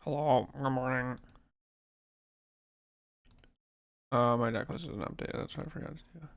Hello, good morning. My deck list isn't updated, that's what I forgot to do.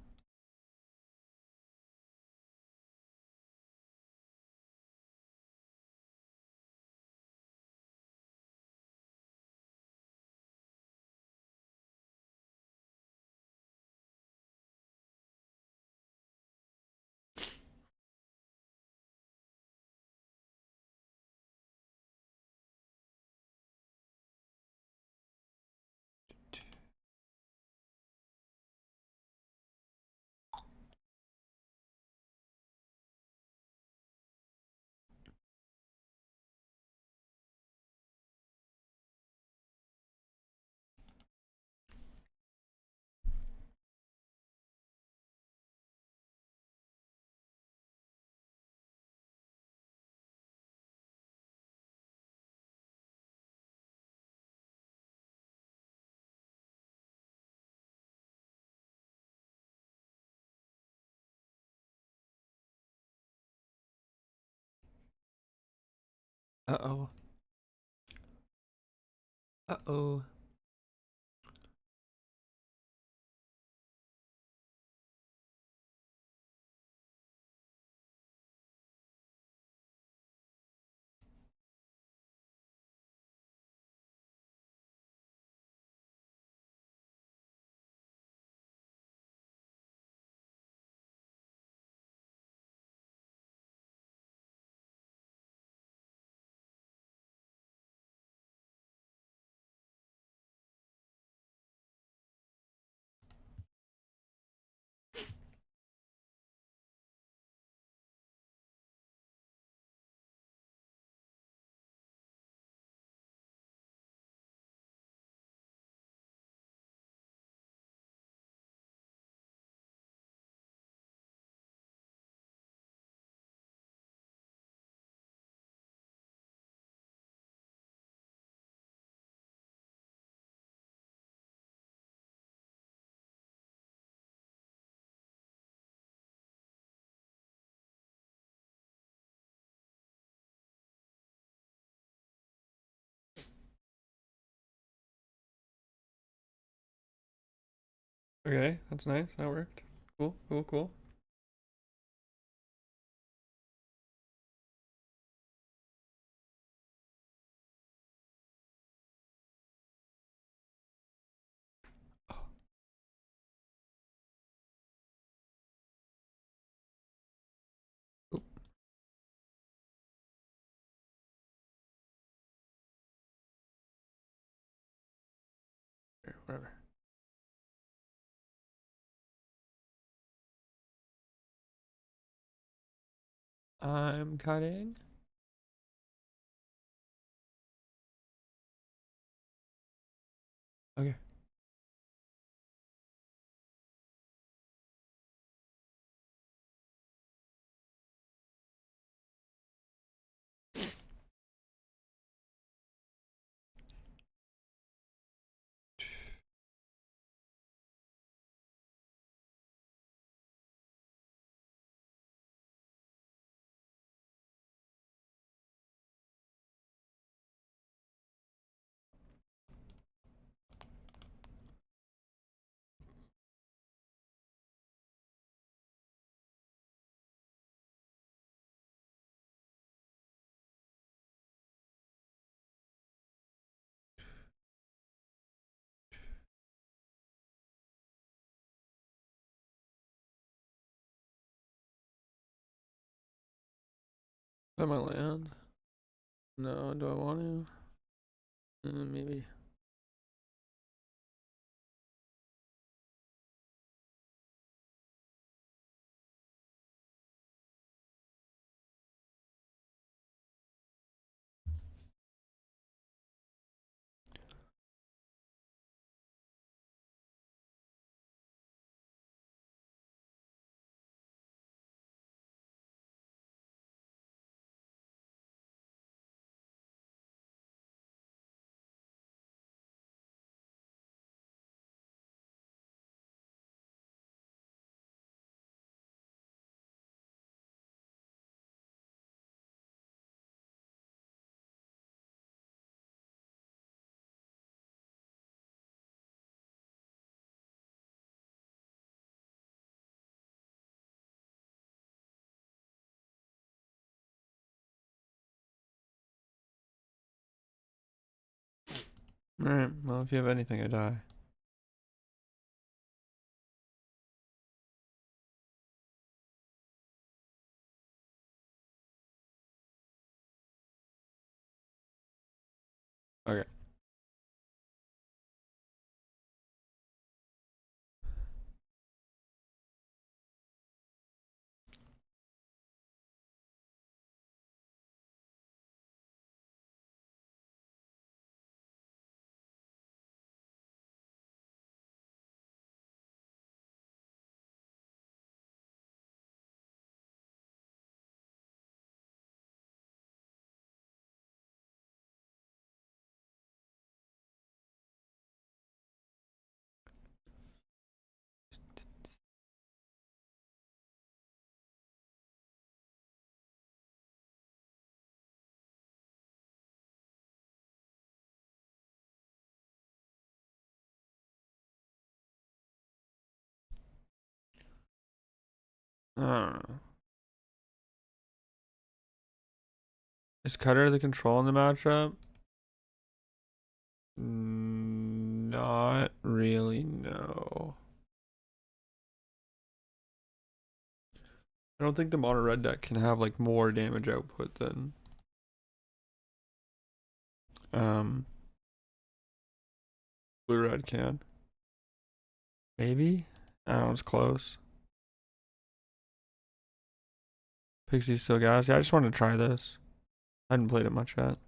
Uh-oh. Uh-oh. Okay, that's nice, that worked. Cool, cool, cool. Oop, whatever. I'm cutting. Okay. Is that my land? No, do I want to? Maybe. Alright, well, if you have anything, I die. Okay. I don't know. Is Cutter the control in the matchup? Not really, no. I don't think the mono red deck can have like more damage output than blue red can. Maybe? I don't know, it's close. Pixie still gas. Yeah, I just wanted to try this. I hadn't played it much yet.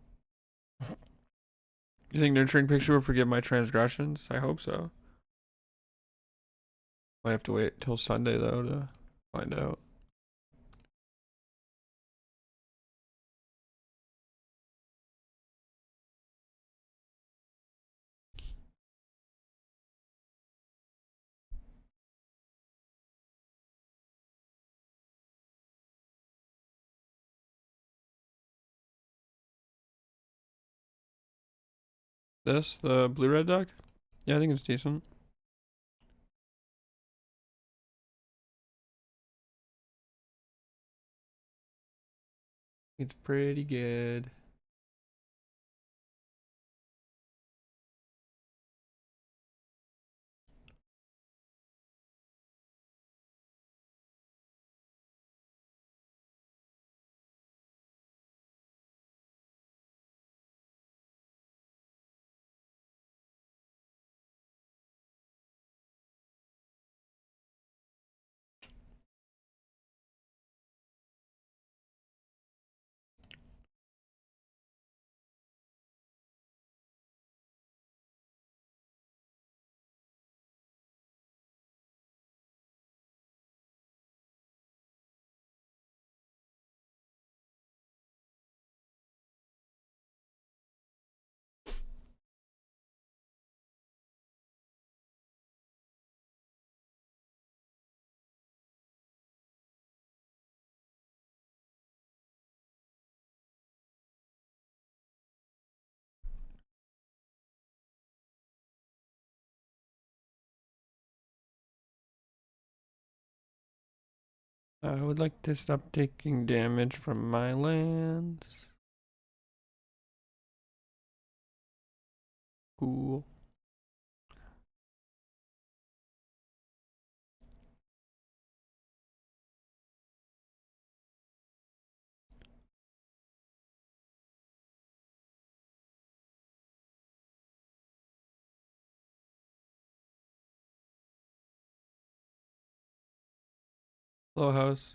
You think Nurturing Pixie will forgive my transgressions? I hope so. Might have to wait till Sunday though to find out. This, the blue red deck? Yeah, I think it's decent. It's pretty good. I would like to stop taking damage from my lands. Cool. Hello, house.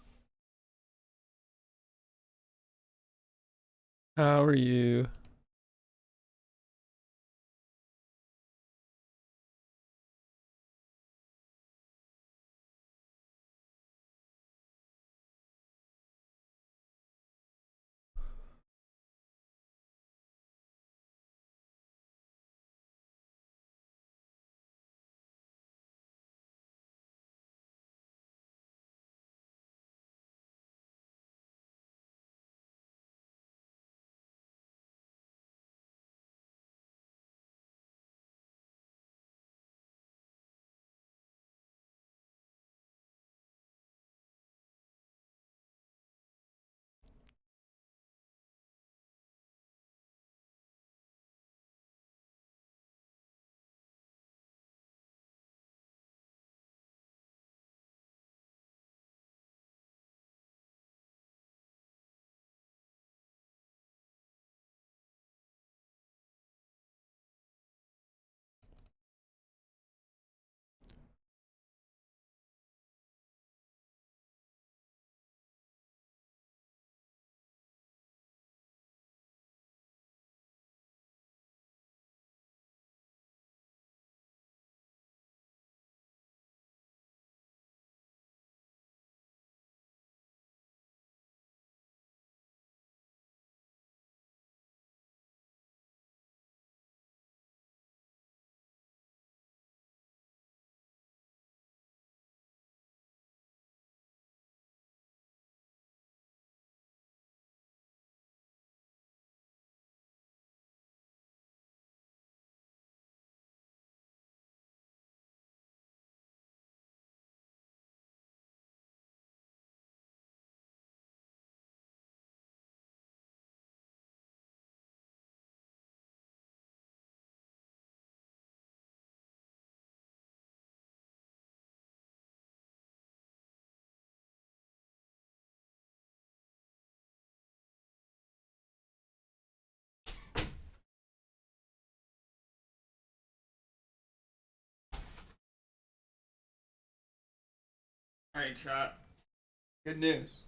How are you? Alright, chat. Good news.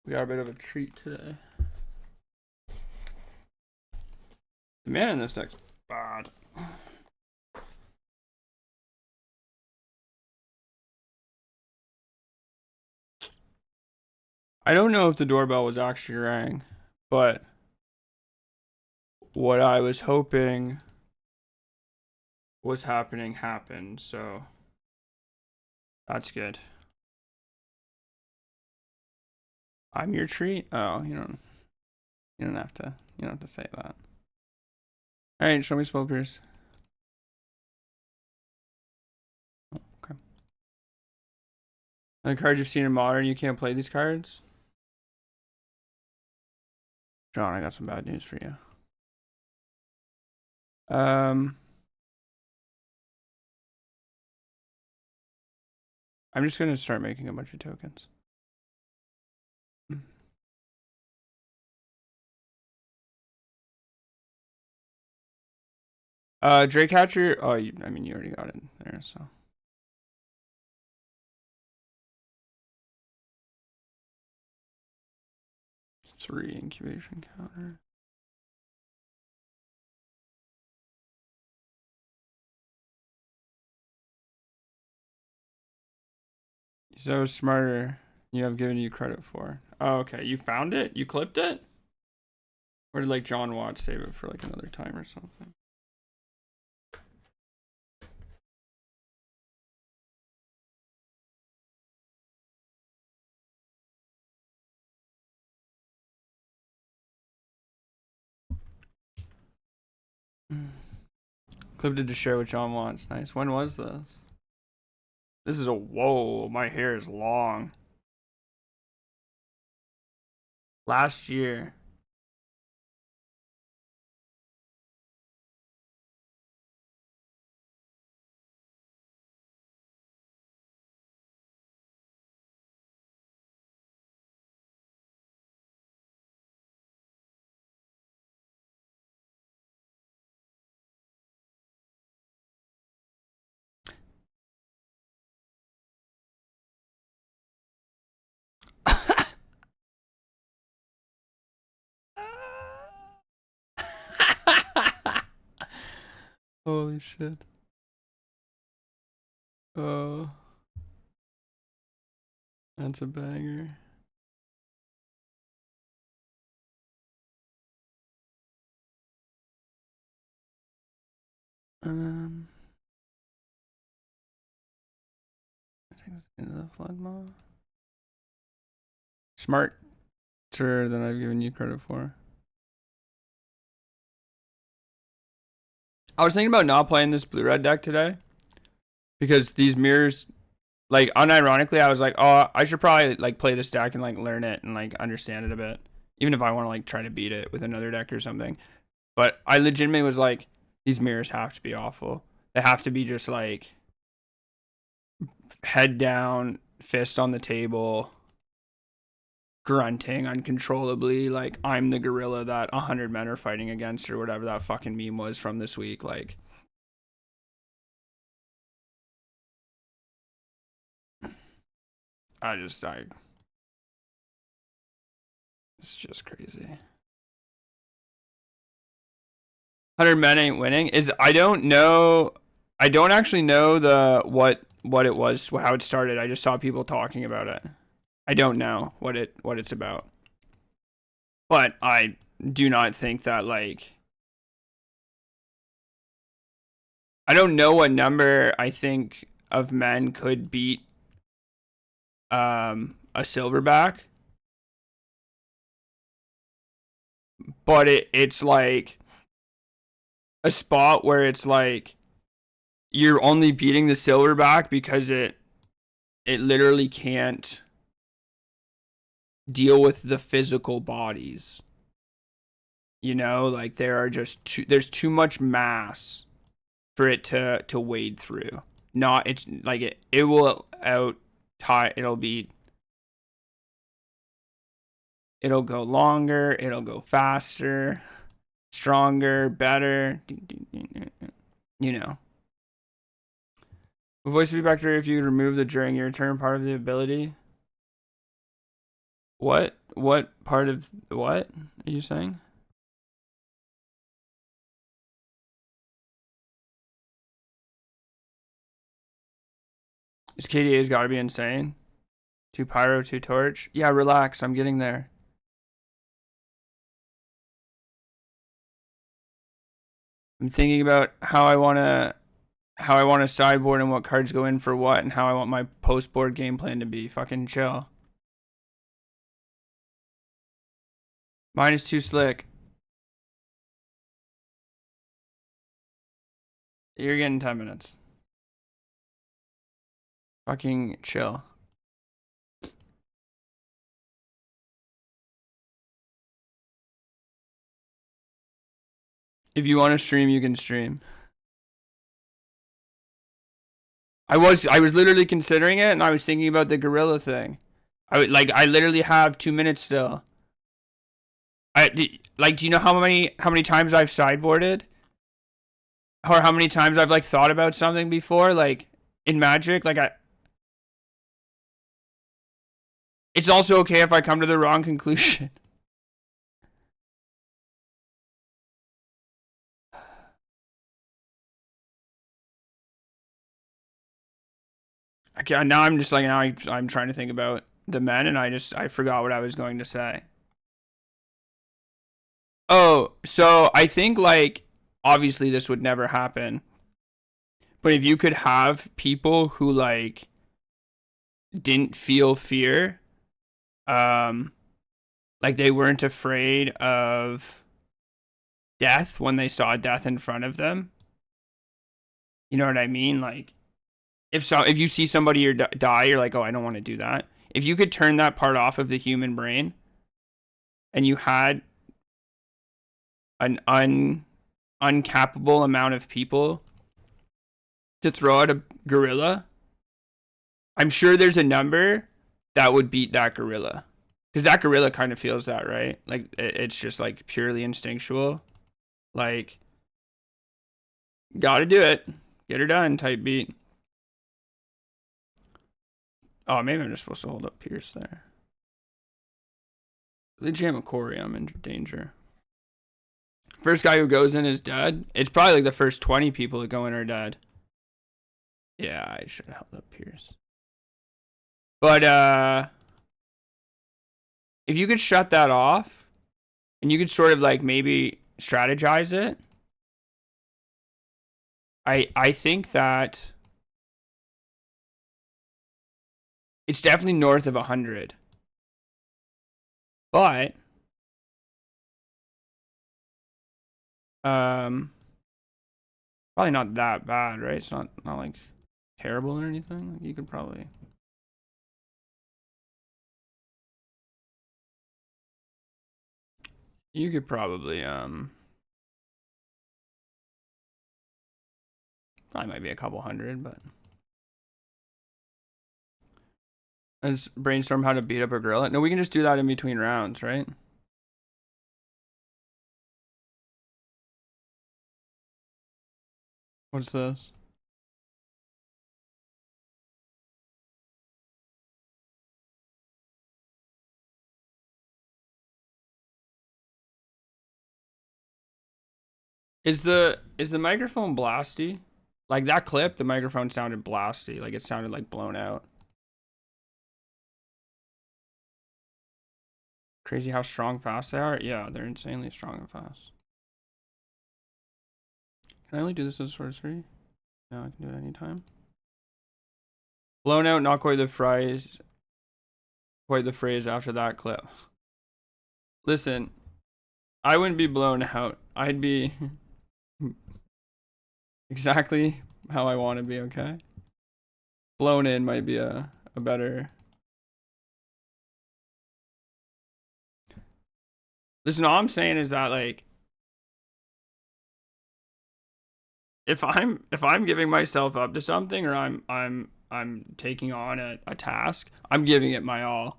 We got a bit of a treat today. The man in this deck's bad. I don't know if the doorbell was actually rang, but what I was hoping was happened, so that's good. I'm your treat? Oh, you don't have to say that. Alright, show me spell pierce. Okay. The cards you've seen in Modern, you can't play these cards? John, I got some bad news for you. I'm just gonna start making a bunch of tokens. Drake Hatcher. Oh, I mean, you already got it there, so. Three incubation counter. So smarter you have given you credit for. Oh, okay. You found it? You clipped it? Or did like John Watts save it for like another time or something? Clipped it to share with John Watts. Nice. When was this? This is a whoa. My hair is long. Last year. Holy shit. Oh. That's a banger. I think it's Into the Flood Maw. Smarter than I've given you credit for. I was thinking about not playing this blue-red deck today because these mirrors, like, unironically, I was like, oh, I should probably like play this deck and like learn it and like understand it a bit, even if I want to like try to beat it with another deck or something. But I legitimately was like, these mirrors have to be awful. They have to be just like head down, fist on the table, grunting uncontrollably, like I'm the gorilla that 100 men are fighting against, or whatever that fucking meme was from this week. Like, it's just crazy. 100 men ain't winning is, I don't actually know what it was, how it started. I just saw people talking about it. I don't know what it's about. But I do not think that, like, I don't know what number I think of men could beat a silverback. But it's like a spot where it's like you're only beating the silverback because it literally can't deal with the physical bodies. You know, like there's too much mass for it to wade through. It's like it will it'll go longer, it'll go faster, stronger, better. you know. Will voice be back to if you remove the during your turn part of the ability? What part of what are you saying? This KDA's gotta be insane. 2 pyro, 2 torch. Yeah, relax, I'm getting there. I'm thinking about how I wanna sideboard and what cards go in for what and how I want my post-board game plan to be. Fucking chill. Mine is too slick. You're getting 10 minutes. Fucking chill. If you want to stream, you can stream. I was literally considering it, and I was thinking about the gorilla thing. I literally have 2 minutes still. Do you know how many times I've sideboarded? Or how many times I've like thought about something before, like in Magic, it's also okay if I come to the wrong conclusion. Okay, now I'm just like I'm trying to think about the men, and I forgot what I was going to say. Oh, so I think like obviously this would never happen, but if you could have people who like didn't feel fear, like they weren't afraid of death when they saw death in front of them. You know what I mean? Like if you see somebody die, you're like, oh, I don't want to do that. If you could turn that part off of the human brain, and you had an uncappable amount of people to throw at a gorilla, I'm sure there's a number that would beat that gorilla. Because that gorilla kind of feels that, right? Like, it's just, like, purely instinctual. Like, gotta do it. Get her done type beat. Oh, maybe I'm just supposed to hold up Pierce there. If they jam a Cori, I'm in danger. First guy who goes in is dead. It's probably like the first 20 people that go in are dead. Yeah, I should have held up Pierce. But, if you could shut that off, and you could sort of like maybe strategize it, I think that it's definitely north of 100. But probably not that bad, right? It's not like terrible or anything. You could probably probably might be a couple hundred, but let's brainstorm how to beat up a gorilla. No, we can just do that in between rounds, right? What's this? Is the microphone blasty? Like that clip, the microphone sounded blasty. Like it sounded like blown out. Crazy how strong fast they are. Yeah, they're insanely strong and fast. Can I only do this as sorcery? No, I can do it anytime. Blown out, not quite the phrase. Quite the phrase after that clip. Listen, I wouldn't be blown out. I'd be exactly how I want to be, okay? Blown in might be a better. Listen, all I'm saying is that like if I'm giving myself up to something, or I'm taking on a task, I'm giving it my all.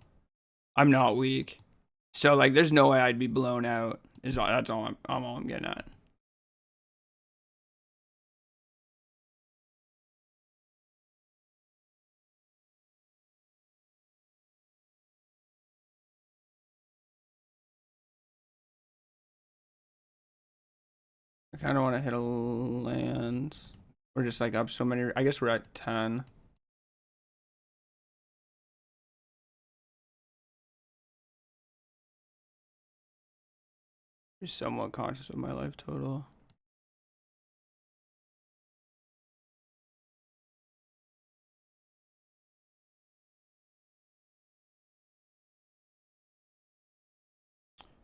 I'm not weak. So like there's no way I'd be blown out. That's all I'm getting at. kind of want to hit a land. We're just like up so many. I guess we're at 10. Be somewhat conscious of my life total.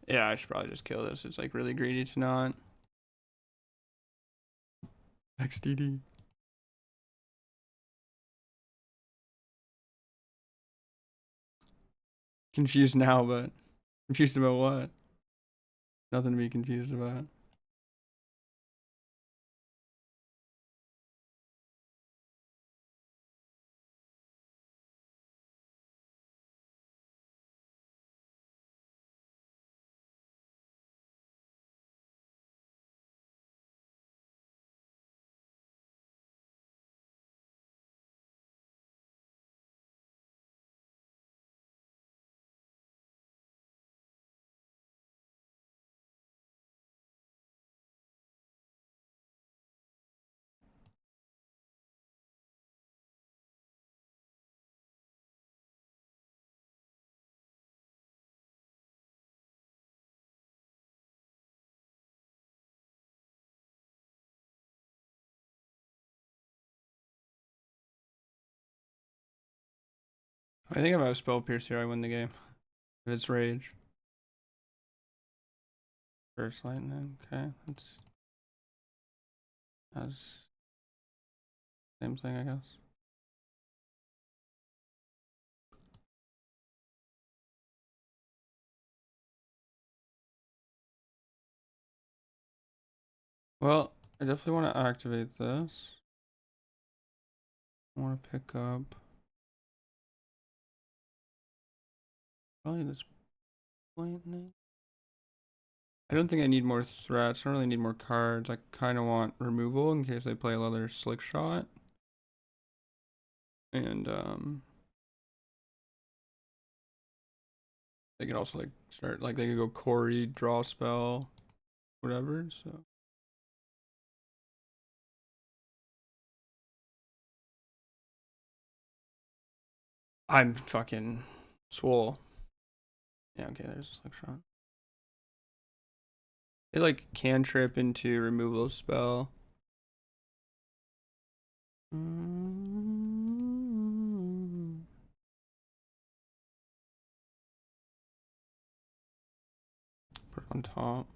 Yeah, I should probably just kill this. It's like really greedy to not. XDD. Confused now, but confused about what? Nothing to be confused about. I think if I have Spell Pierce here, I win the game. If it's Rage. First Lightning, okay. That's same thing, I guess. Well, I definitely want to activate this. I want to pick up probably this lightning. I don't think I need more threats. I don't really need more cards. I kind of want removal in case I play another Slickshot. And they could also like start like they could go Cori, draw spell, whatever. So I'm fucking swole. Yeah, okay, there's a Slickshot. They like cantrip into removal spell. Put it on top.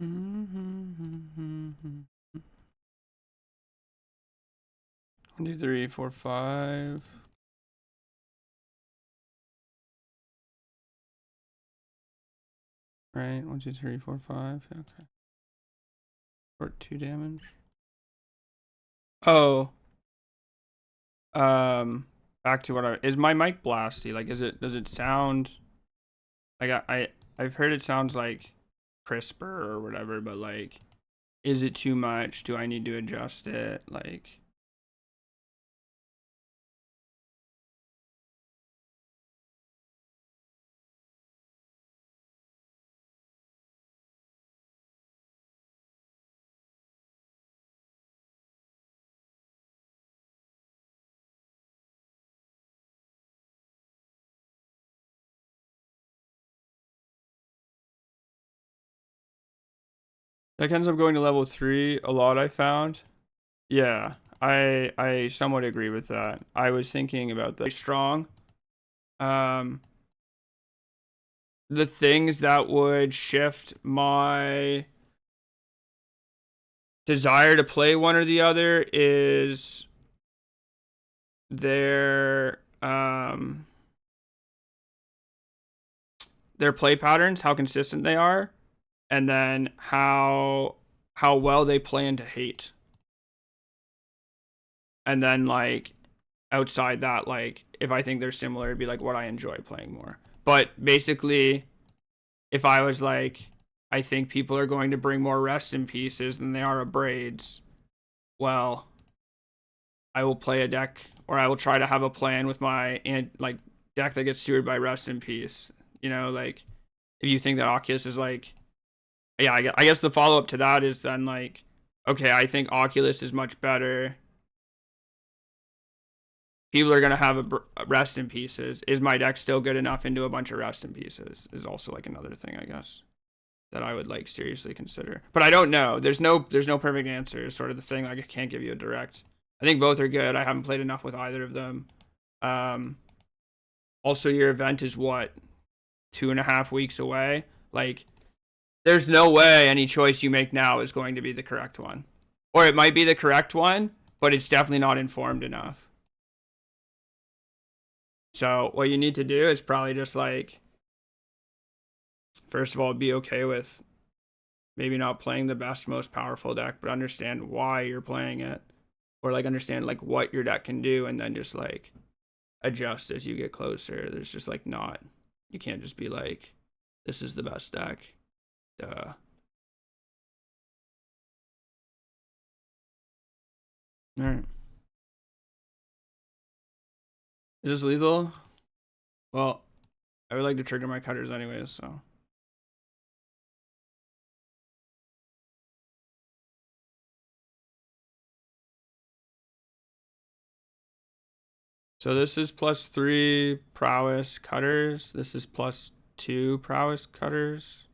One, 2, 3, 4, 5. Right, 1, 2, 3, 4, 5. Okay. For 2 damage. Oh. Back to what is my mic blasty? Like, does it sound like I've heard it sounds like crisper or whatever, but like, is it too much? Do I need to adjust it? Like, that ends up going to level 3 a lot, I found. Yeah, I somewhat agree with that. I was thinking about that. Strong. The the things that would shift my desire to play one or the other is their play patterns, how consistent they are, and then how well they play into hate. And then like outside that, like if I think they're similar, it'd be like what I enjoy playing more. But basically, if I was like, I think people are going to bring more Rest in Pieces than they are of Braids, well, I will play a deck, or I will try to have a plan with my like deck that gets stewarded by Rest in Peace. You know, like if you think that Oculus is like, yeah, I guess the follow up to that is then like, okay, I think Oculus is much better. People are gonna have a Rest in Pieces. Is my deck still good enough into a bunch of Rest in Pieces? Is also like another thing, I guess, that I would like seriously consider. But I don't know. There's no perfect answer. Is sort of the thing. Like I can't give you a direct. I think both are good. I haven't played enough with either of them. Also, your event is what, 2.5 weeks away. Like, there's no way any choice you make now is going to be the correct one, or it might be the correct one, but it's definitely not informed enough. So what you need to do is probably just like, first of all, be okay with maybe not playing the best, most powerful deck, but understand why you're playing it, or like understand like what your deck can do, and then just like adjust as you get closer. There's just like not, you can't just be like, this is the best deck. Duh. All right. Is this lethal? Well, I would like to trigger my cutters anyways, so. So this is +3 prowess cutters. This is +2 prowess cutters.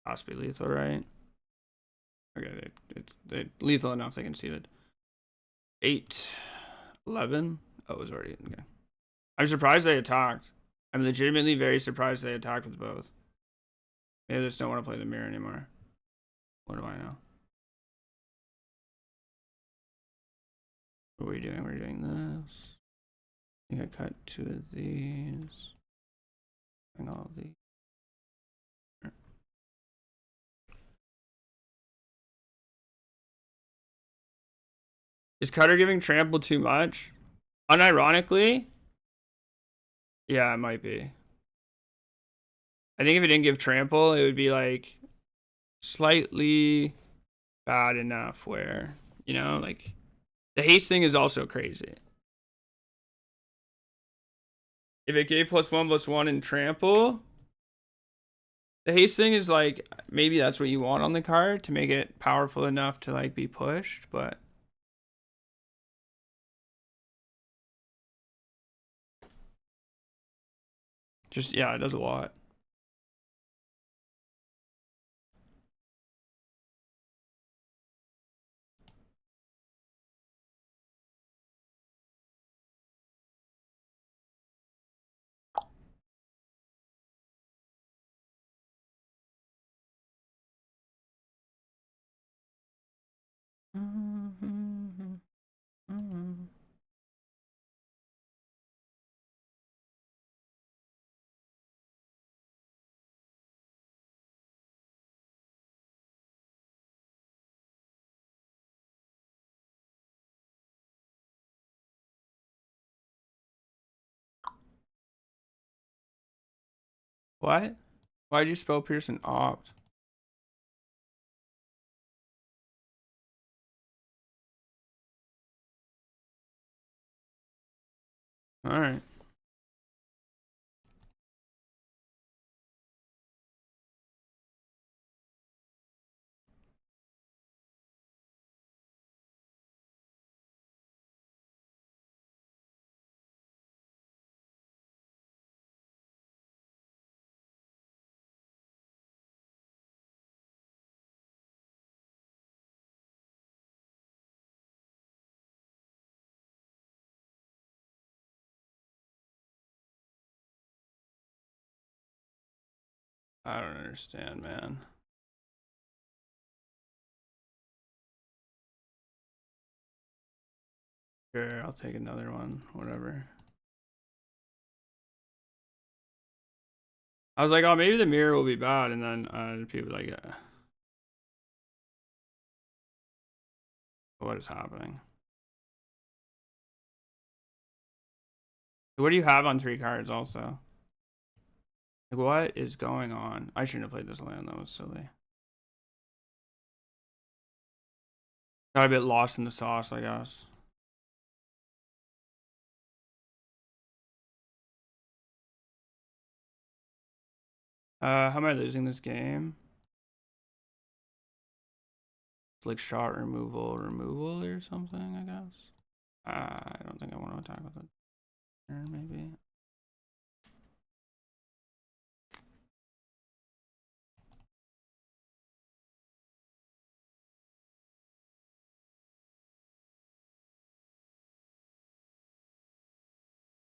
Possibly lethal, right? Okay, they lethal enough they conceded. 8, 11. Oh, it was already okay. I'm surprised they attacked. I'm legitimately very surprised they attacked with both. Maybe they just don't want to play the mirror anymore. What do I know? What are we doing? We're doing this. I think I cut 2 of these. And all of these. Is Cutter giving trample too much? Unironically, yeah, it might be. I think if it didn't give trample, it would be like slightly bad enough where, you know, like the haste thing is also crazy. If it gave +1/+1 in trample, the haste thing is like, maybe that's what you want on the card to make it powerful enough to like be pushed, but just, yeah, it does a lot. What? Why'd you spell Pearson opt? All right. I don't understand, man. Sure, I'll take another one, whatever. I was like, oh, maybe the mirror will be bad, and then people were like, what is happening? What do you have on 3 cards also? Like, what is going on? I shouldn't have played this land. That was silly. Got a bit lost in the sauce, I guess. How am I losing this game? Slickshot removal or something, I guess. I don't think I want to attack with it. Maybe.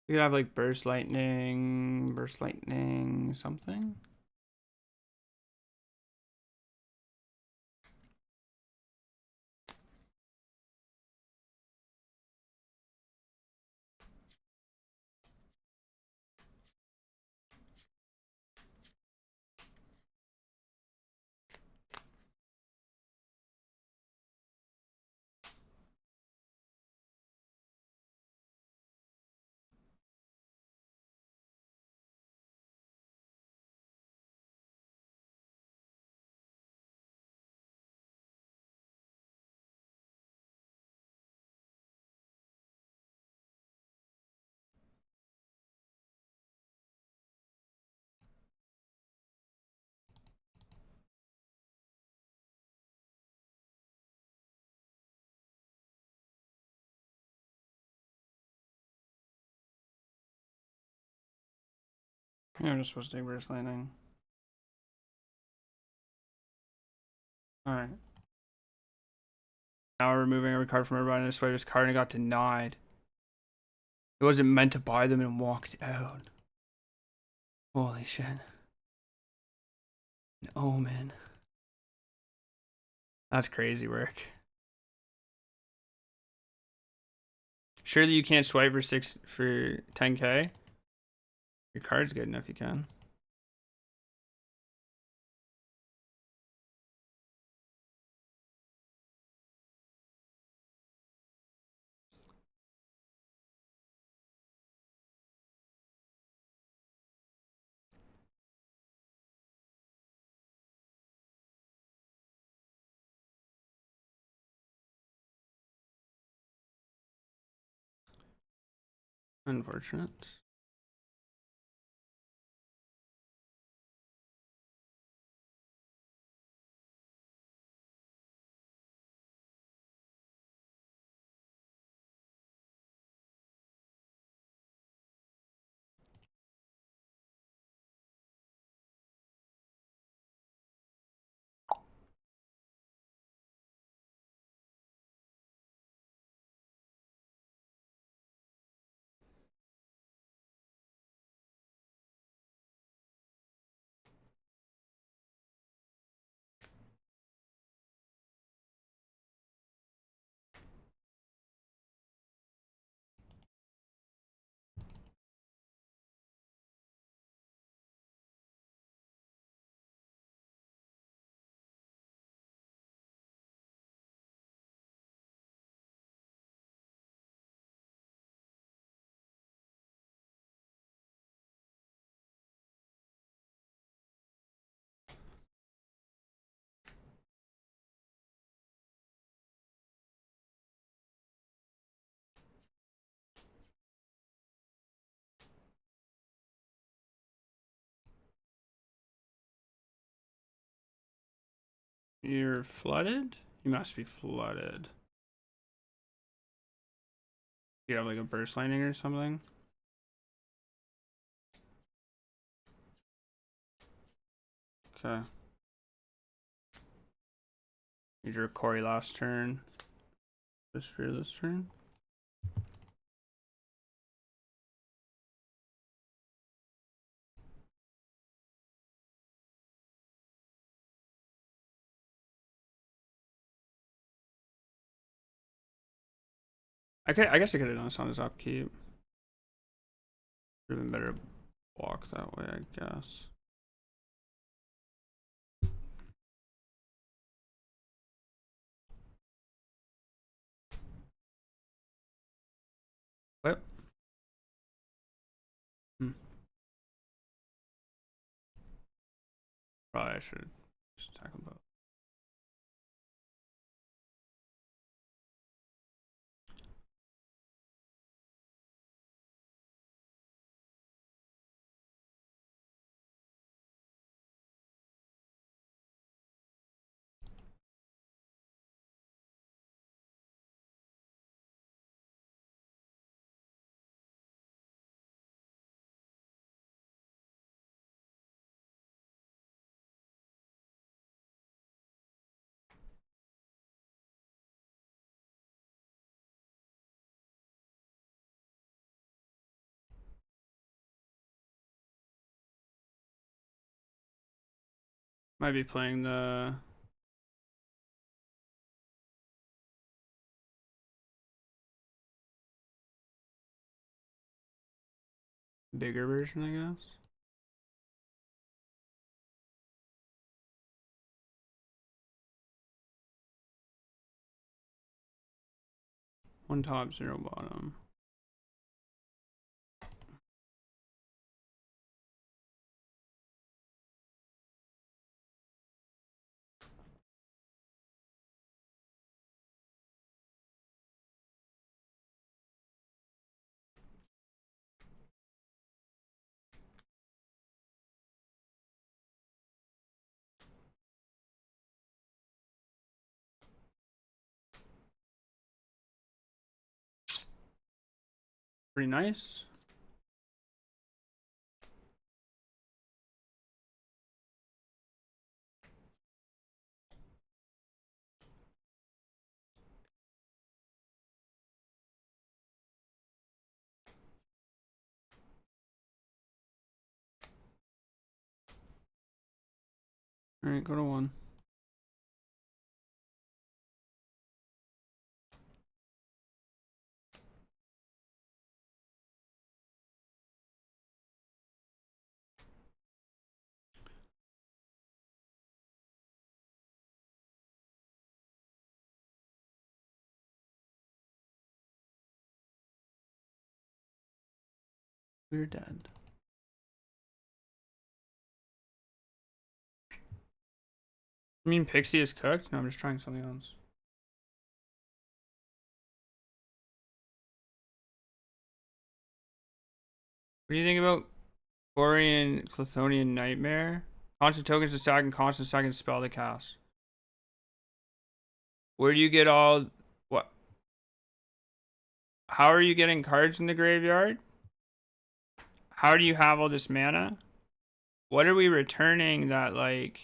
You could have like burst lightning, something. Yeah, I'm just supposed to take burst lightning. Alright. Now we're removing every card from everybody. I just swiped this card and it got denied. It wasn't meant to buy them and walked out. Holy shit. An omen. That's crazy work. Surely you can't swipe for 10k? Your card's good enough, you can. Unfortunate. You're flooded? You must be flooded. You have like a burst lightning or something? Okay. You drew a Cori last turn. This for this turn. I guess I could have done this on his upkeep. Would have been better to walk that way, I guess. What? Probably I should just attack them both. Might be playing the bigger version, I guess. One top, 0 bottom. Pretty nice. Alright, go to 1. We're dead. I mean, Pixie is cooked? No, I'm just trying something else. What do you think about Cori and Chthonian Nightmare? Constant tokens to stack and constant second spell to cast. Where do you get all... What? How are you getting cards in the graveyard? How do you have all this mana? What are we returning that, like,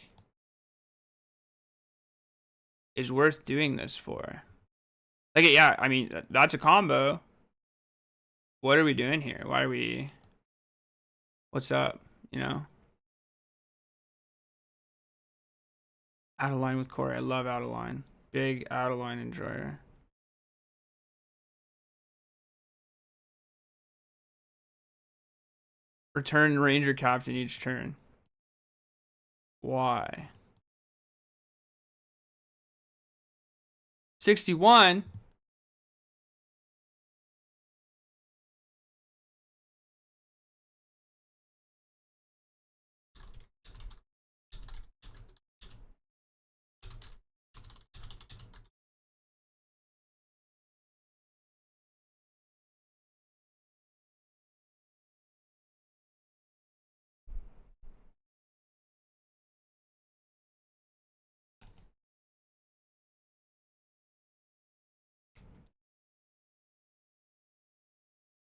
is worth doing this for? Like, yeah, I mean, that's a combo. What are we doing here? Why are we... What's up? You know? Out of line with Cori. I love out of line. Big out of line enjoyer. Return Ranger Captain each turn. Why? 61?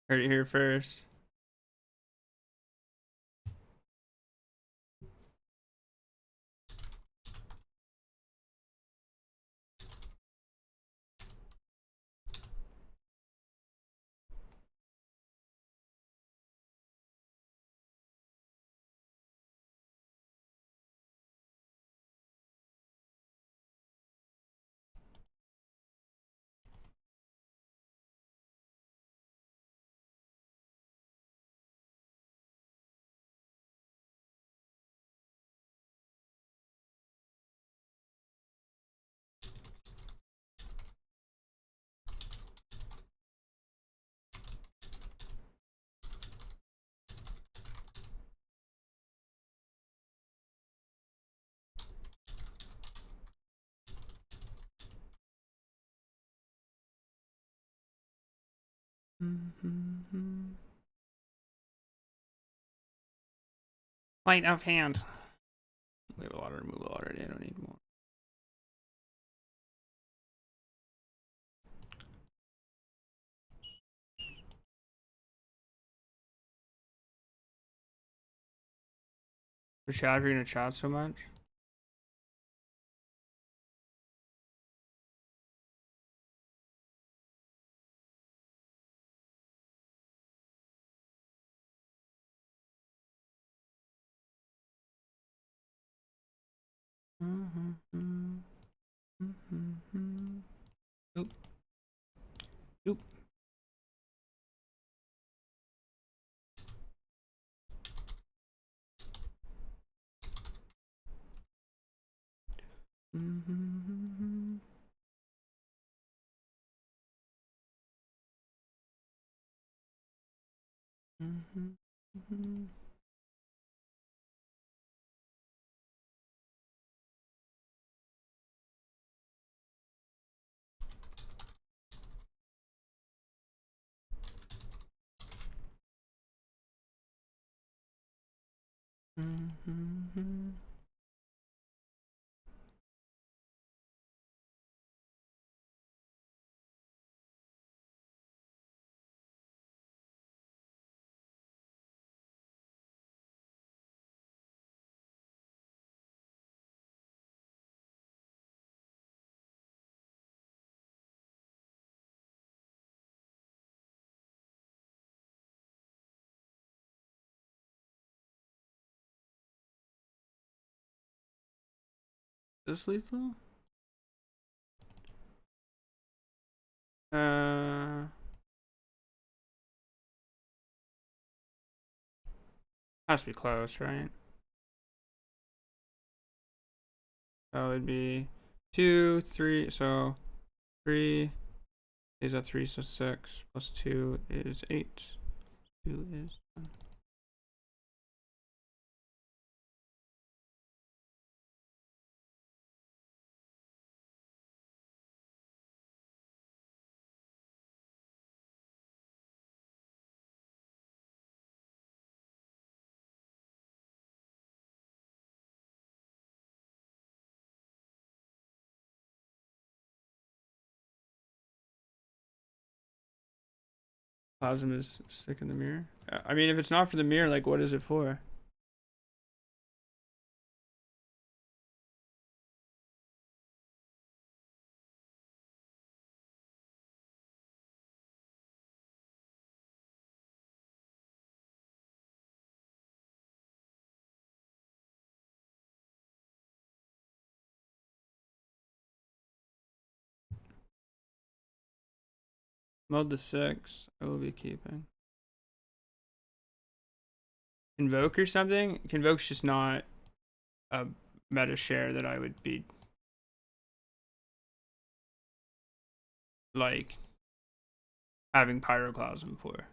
Heard it here first. Sleight of Hand. We have a lot of removal already. I don't need more. For chat, you're gonna chat so much. Oop. Oop. This lethal? Has to be close, right? That would be 2, 3. So 3 is a 3, so 6 plus 2 is 8. 2 is 1. Plasm is sick in the mirror. I mean, if it's not for the mirror, like, what is it for? Mode to 6. I will be keeping. Convoke or something? Convoke's just not a meta share that I would be like having Pyroclasm for.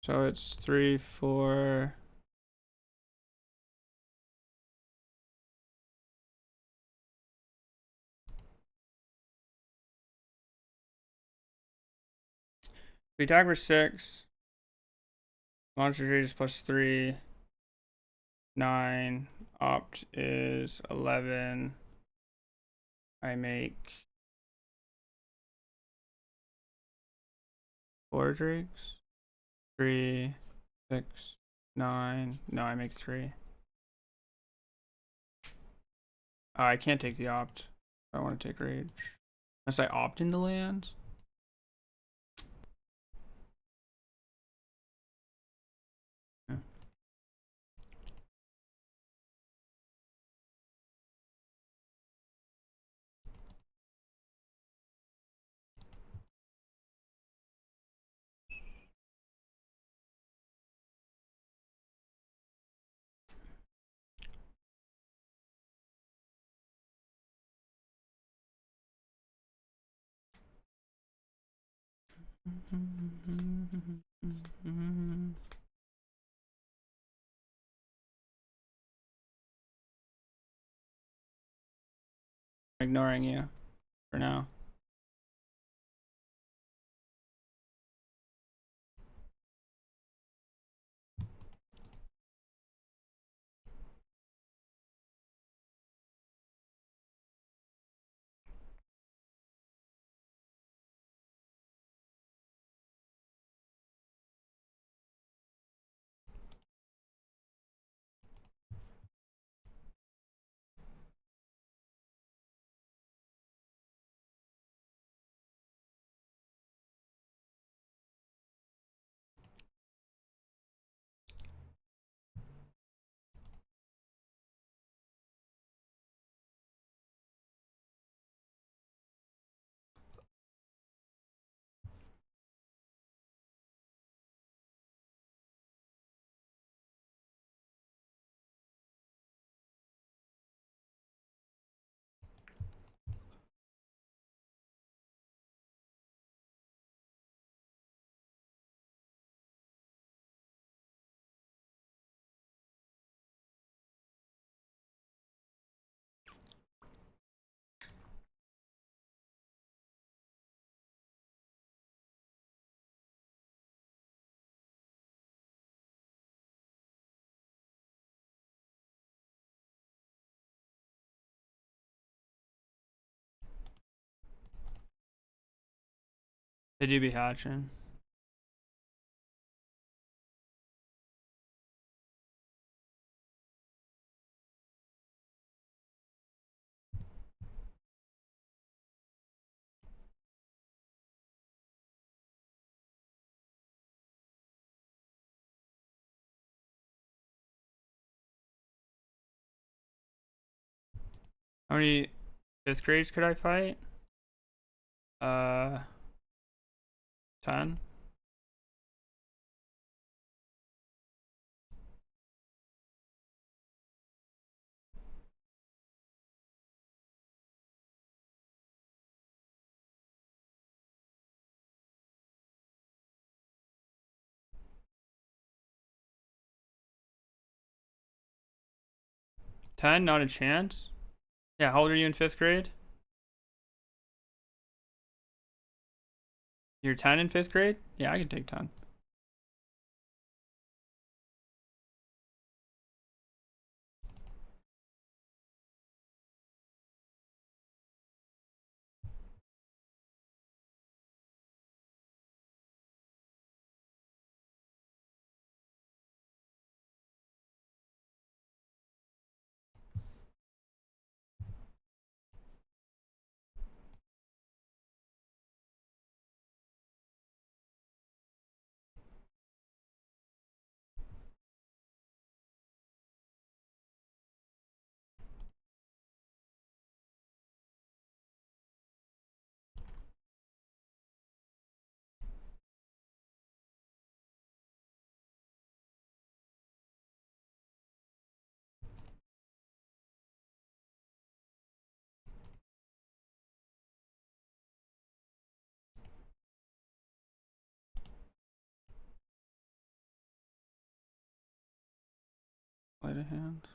So it's 3, 4. We attack for 6. Monstrous Rage is +3. 9. Opt is 11. I make 4 drakes. 3, 6, 9. No, I make 3. I can't take the opt. I want to take rage. Unless I opt into lands. Yeah. Ignoring you for now. They do be hatching. How many 5th grades could I fight? 10. Not a chance. Yeah, how old are you in 5th grade? You're 10 in 5th grade? Yeah, I can take 10. Sleight of Hand.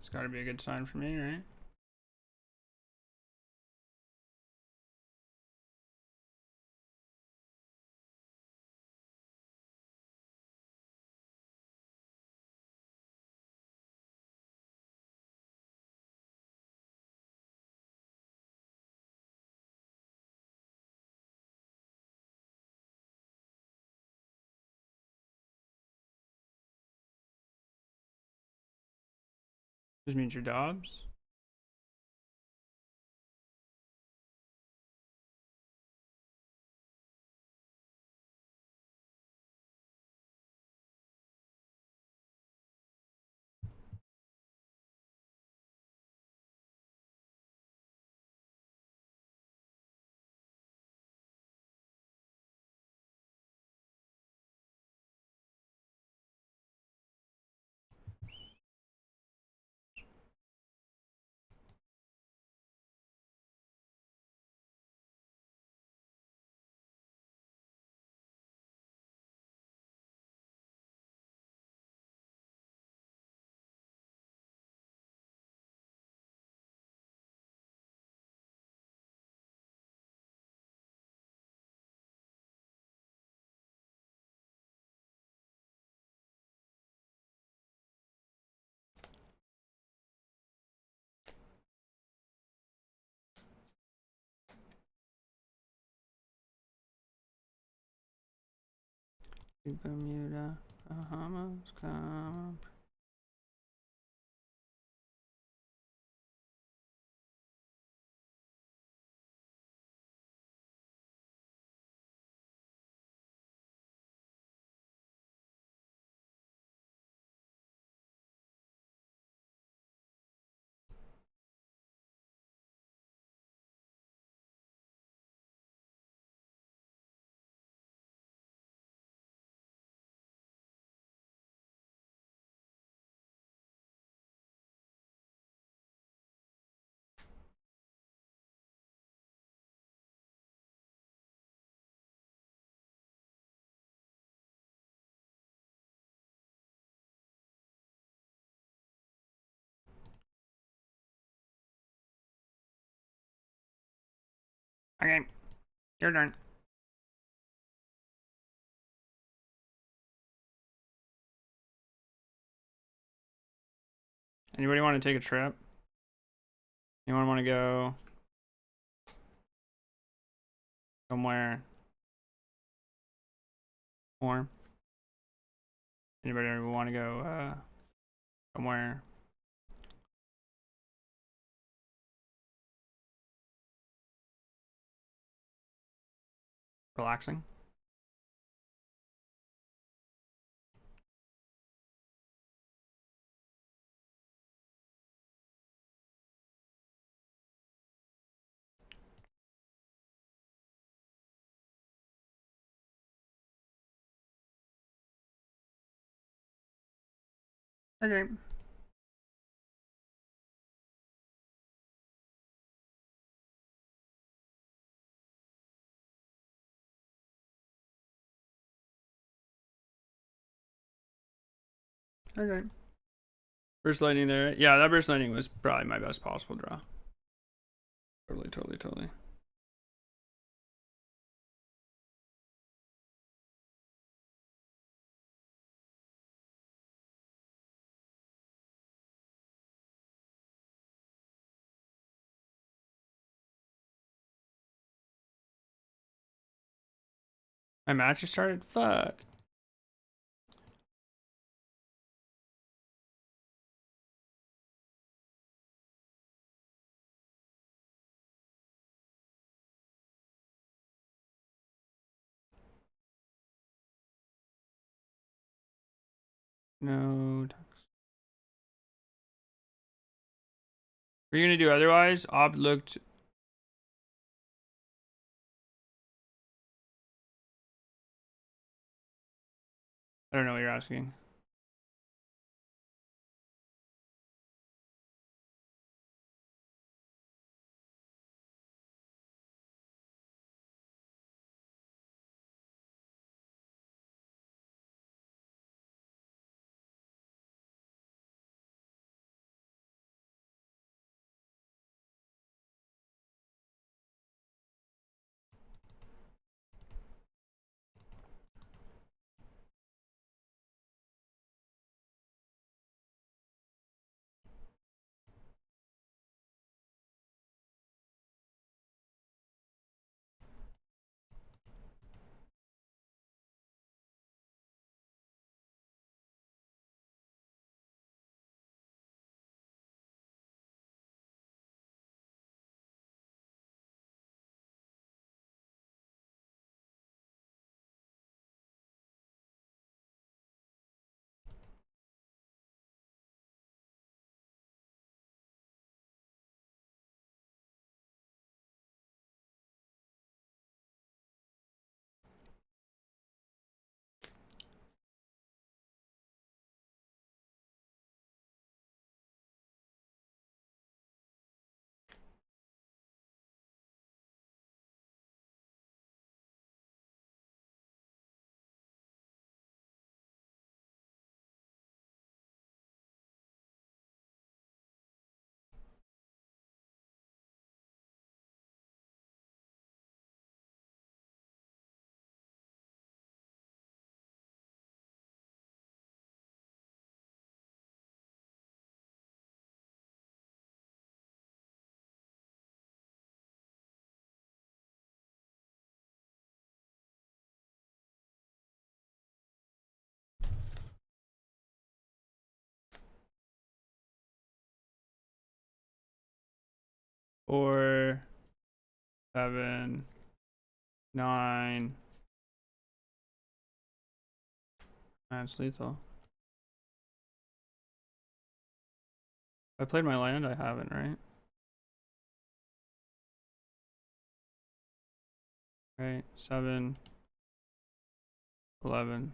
It's gotta be a good sign for me, right? This means your Dobbs. Bermuda, Bahamas, come. Okay, your turn. Anybody want to take a trip? Anyone want to go somewhere warm? Anybody want to go somewhere relaxing? Okay. Okay. Burst lightning there. Yeah, that burst lightning was probably my best possible draw. Totally. My match just started? Fuck. No. What are you gonna do otherwise? Ob looked. I don't know what you're asking. 4, 7, 9. That's lethal. I played my land, I haven't, right? Right, 7, 11.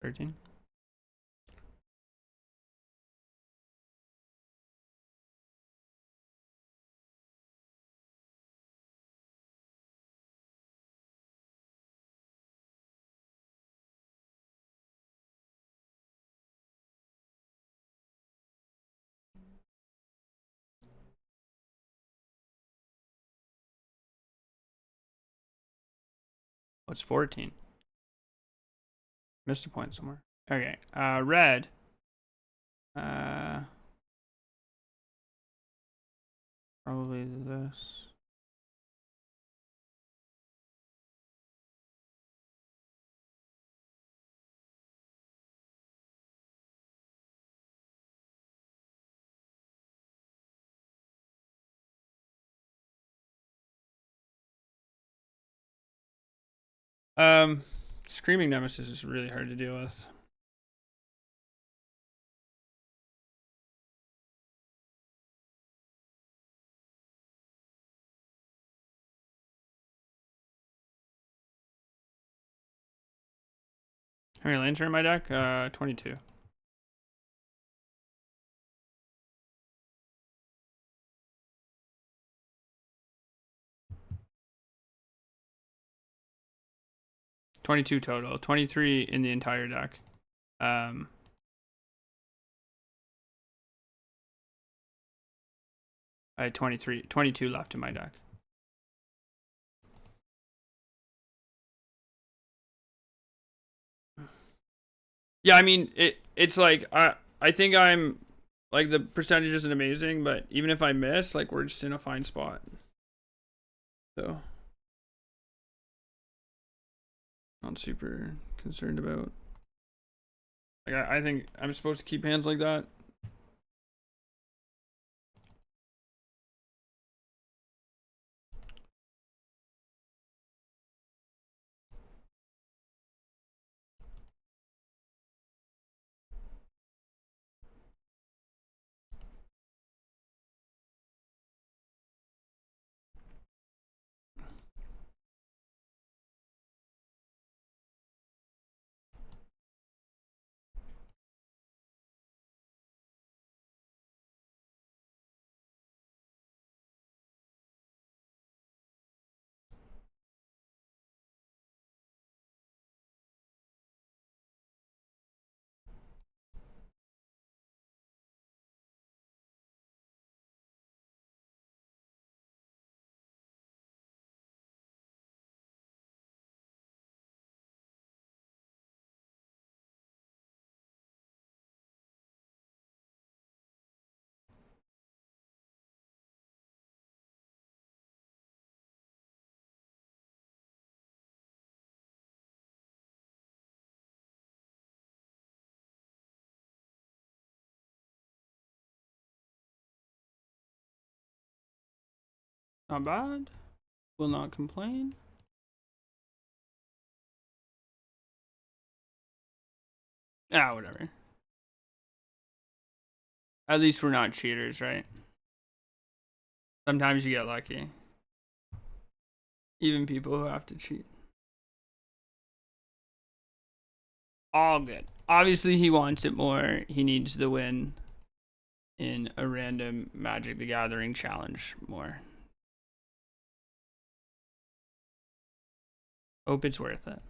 13. What's 14? Missed a point somewhere. Okay, red. Probably this. Screaming Nemesis is really hard to deal with. How many lands are in my deck? 22. Total. 23 in the entire deck. I had 22 left in my deck. Yeah, I mean it's like I think I'm like the percentage isn't amazing, but even if I miss, like we're just in a fine spot. So not super concerned about. Like I think I'm supposed to keep hands like that. Not bad. Will not complain. Ah, whatever. At least we're not cheaters, right? Sometimes you get lucky. Even people who have to cheat. All good. Obviously, he wants it more. He needs the win in a random Magic the Gathering challenge more. Hope it's worth it.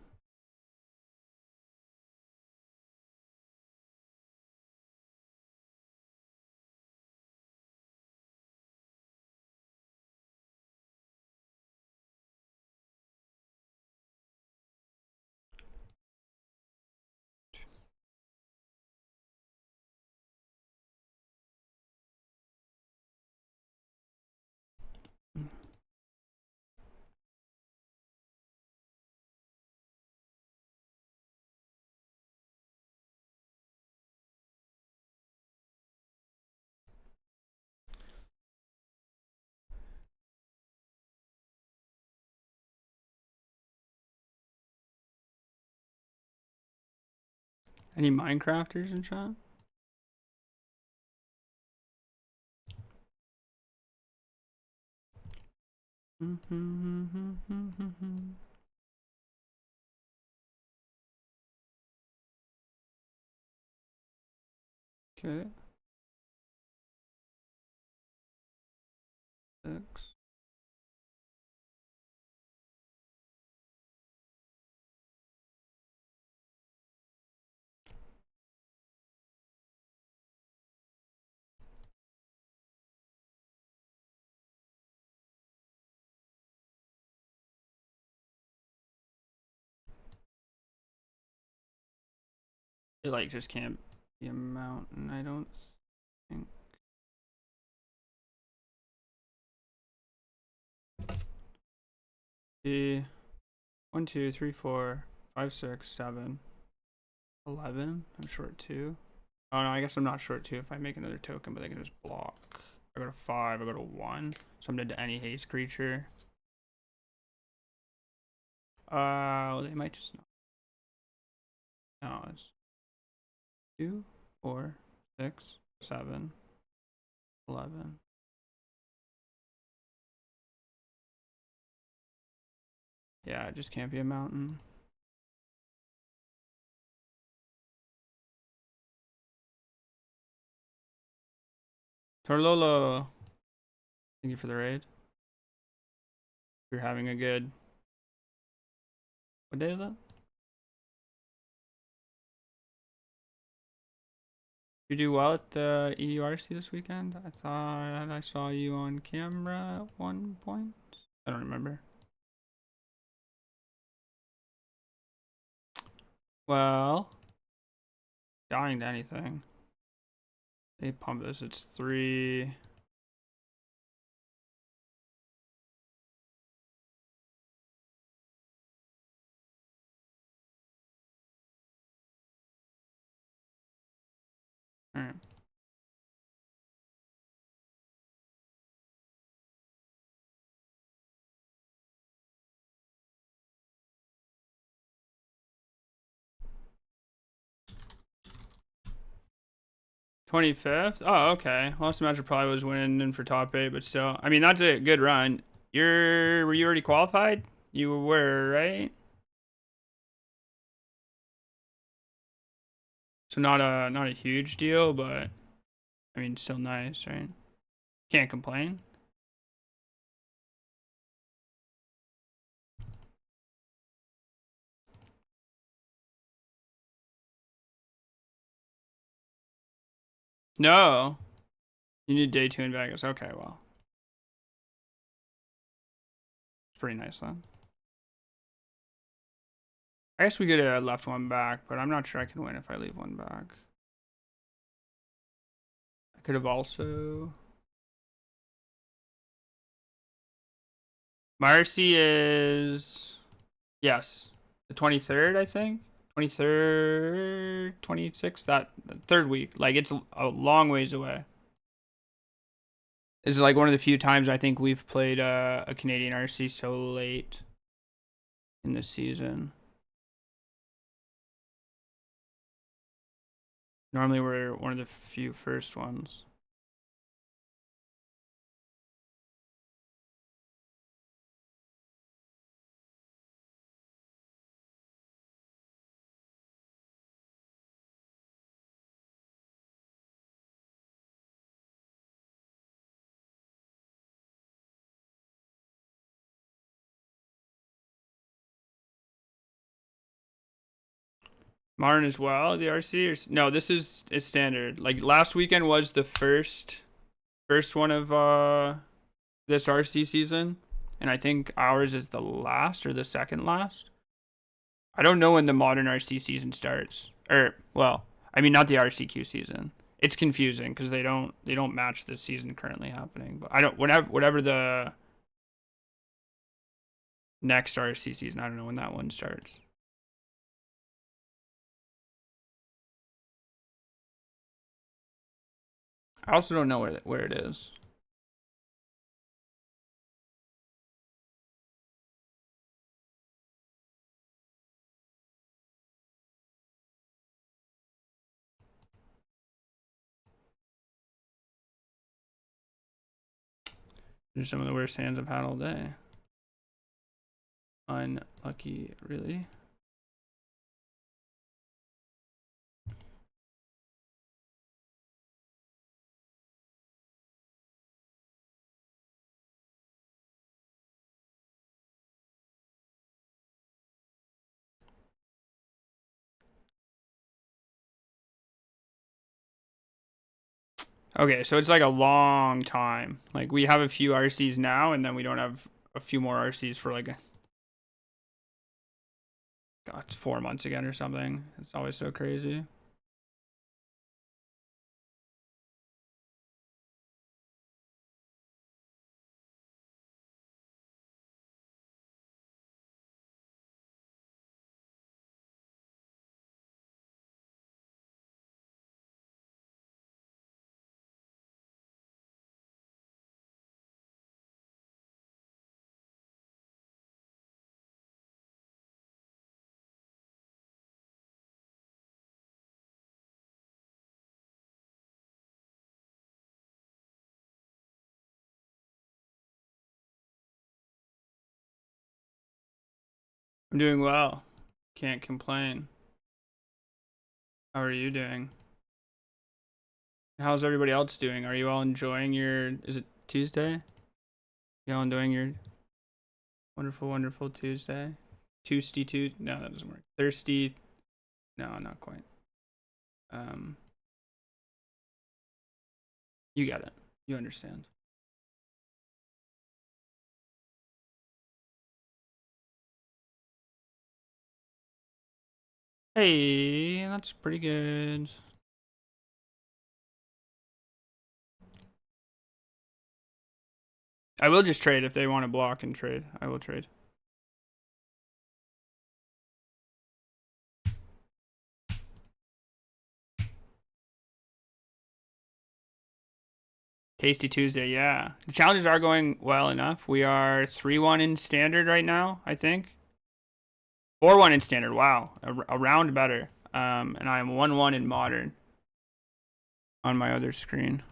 Any Minecrafters in chat? Okay. 6. It like just can't be a mountain, I don't think. The 1, 2, 3, 4, 5, 6, 7, 11. I'm short 2. Oh no, I guess I'm not short 2 if I make another token, but they can just block. I go to 5, I go to 1. So I'm dead to any haste creature. Well, they might just not. No, it's 2, 4, 6, 7, 11. Yeah, it just can't be a mountain. Torlolo, thank you for the raid. You're having a good. What day is it? You do well at the EURC this weekend? I thought I saw you on camera at one point. I don't remember. Well, dying to anything. They pump this. It's 3. All right. '25th? Oh, okay. Last match probably was winning in for top 8, but still. I mean, that's a good run. Were you already qualified? You were, right? So not a huge deal, but I mean, still nice, right? Can't complain. No. You need day 2 in Vegas. Okay, well. It's pretty nice then. I guess we could have left one back, but I'm not sure I can win if I leave one back. I could have also... Marcy is... Yes. The 23rd, I think? 23rd, 26th, that third week. Like, it's a long ways away. This is like one of the few times I think we've played a Canadian RC so late in the season. Normally we're one of the few first ones. Modern as well, the RC? Or, no, this is it's standard. Like last weekend was the first one of this RC season, and I think ours is the last or the second last. I don't know when the modern RC season starts. Or well, I mean not the RCQ season. It's confusing because they don't match the season currently happening. But I don't whatever the next RC season, I don't know when that one starts. I also don't know where it is. These are some of the worst hands I've had all day. Unlucky, really. Okay, so it's like a long time. Like we have a few RCs now, and then we don't have a few more RCs for like God, it's 4 months again or something. It's always so crazy. I'm doing well. Can't complain. How are you doing? How's everybody else doing? Are you all enjoying your, is it Tuesday? You all enjoying your wonderful, wonderful Tuesday? Tuesday, no, that doesn't work. Thirsty, no, not quite. You get it. You understand. Hey, that's pretty good. I will just trade if they want to block and trade. I will trade. Tasty Tuesday, yeah. The challenges are going well enough. We are 3-1 in standard right now, I think. 4-1 in standard. Wow, a round better. And I am 1-1 in modern on my other screen.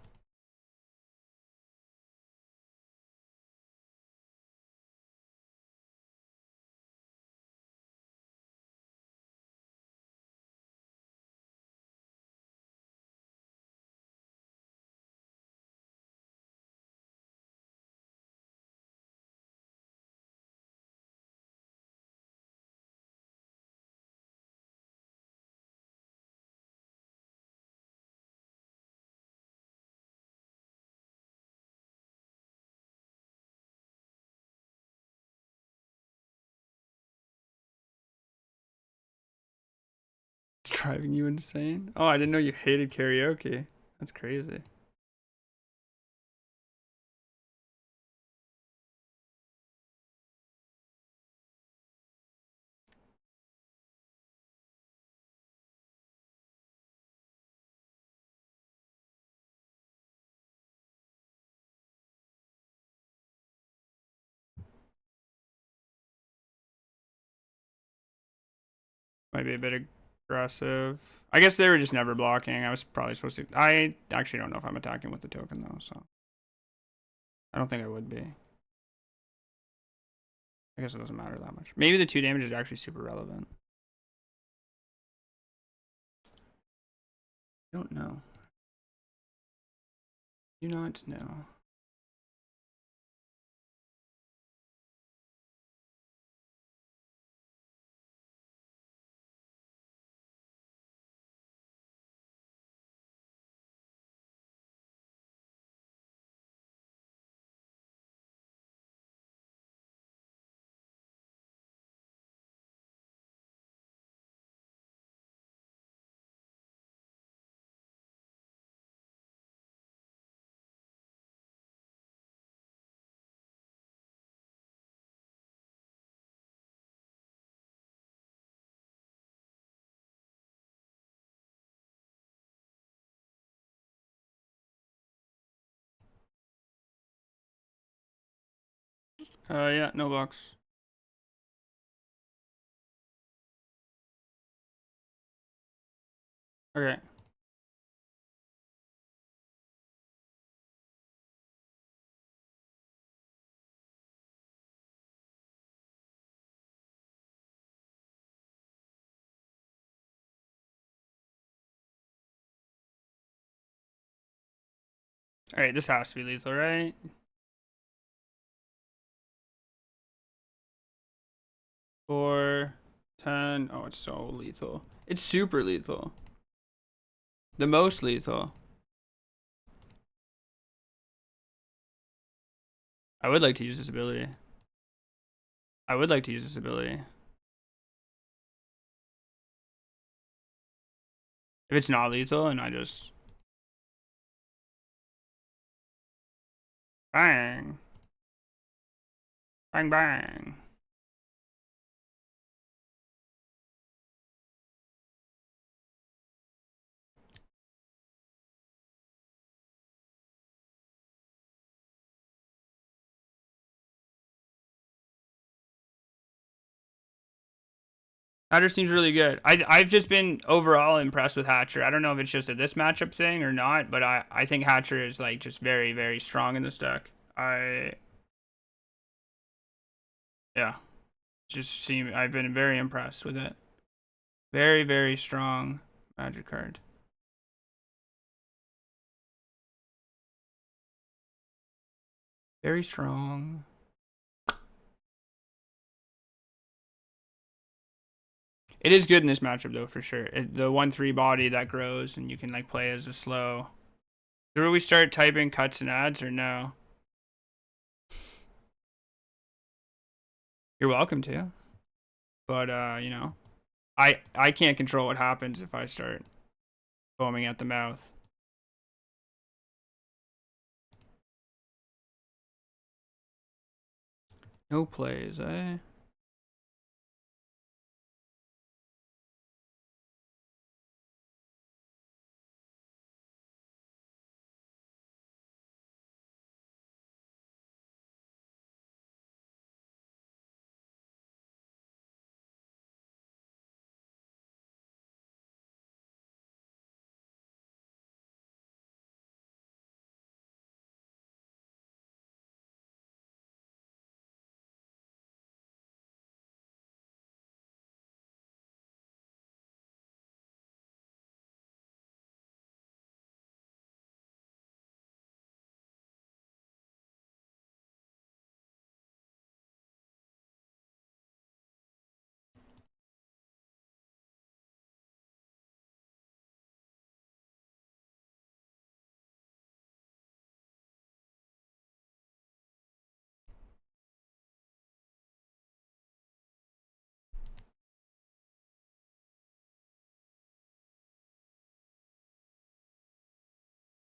It's driving you insane. Oh, I didn't know you hated karaoke. That's crazy. Might be a bit aggressive. I guess they were just never blocking. I was probably supposed to. I actually don't know if I'm attacking with the token though, so I don't think I would be. I guess it doesn't matter that much. Maybe the 2 damage is actually super relevant. I don't know. Do not know. Yeah, no blocks. Okay. Alright, this has to be lethal, right? Four, 10. Oh, it's so lethal. It's super lethal. The most lethal. I would like to use this ability. I would like to use this ability. If it's not lethal and I just... Bang. Bang, bang. Hatcher seems really good. I've just been overall impressed with Hatcher. I don't know if it's just a this matchup thing or not, but I think Hatcher is like just very, very strong in this deck. Yeah. I've been very impressed with it. Very, very strong magic card. Very strong. It is good in this matchup though, for sure. The 1/3 body that grows and you can like play as a slow. Should we start typing cuts and adds or no? You're welcome to. But you know, I can't control what happens if I start foaming at the mouth. No plays, eh?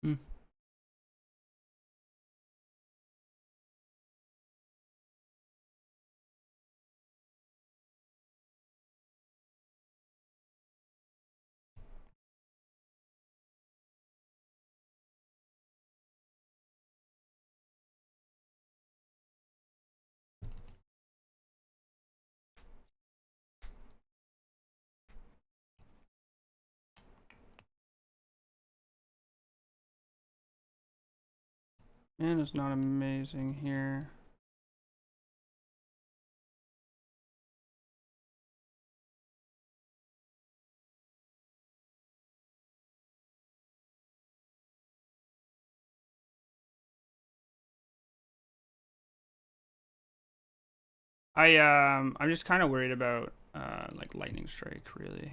Hmm. 's not amazing here. I'm just kind of worried about like lightning strike really.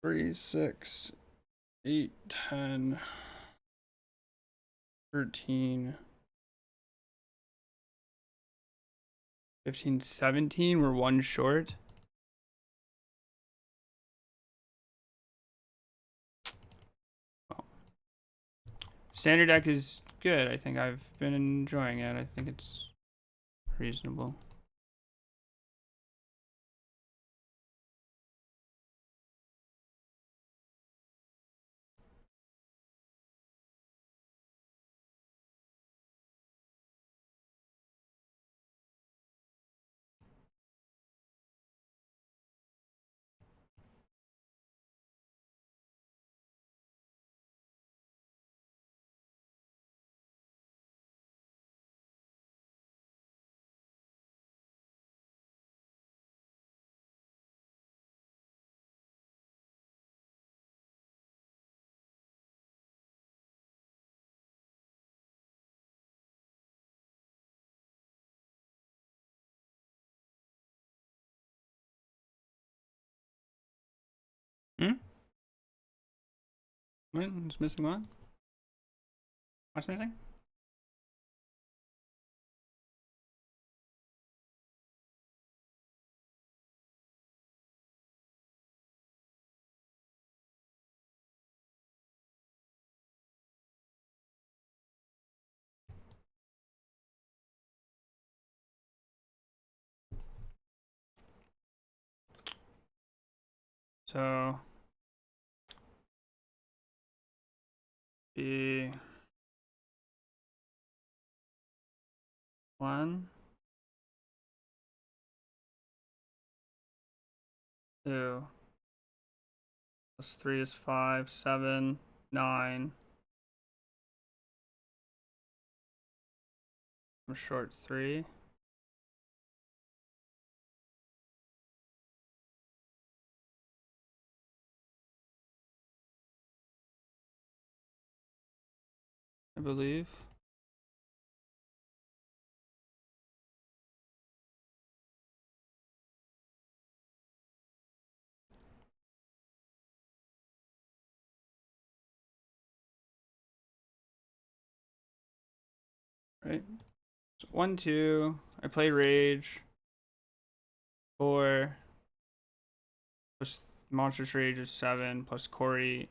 3, 6, 8, 10, 13, 15, 17. We're one short. Well, standard deck is good. I think I've been enjoying it. I think it's reasonable. Wait, it's missing one? What's missing? So be 1, 2 plus 3 is 5, 7, 9. I'm short 3. I believe. Right. So 1, 2. I play Rage. 4 plus Monstrous Rage is 7 plus Cori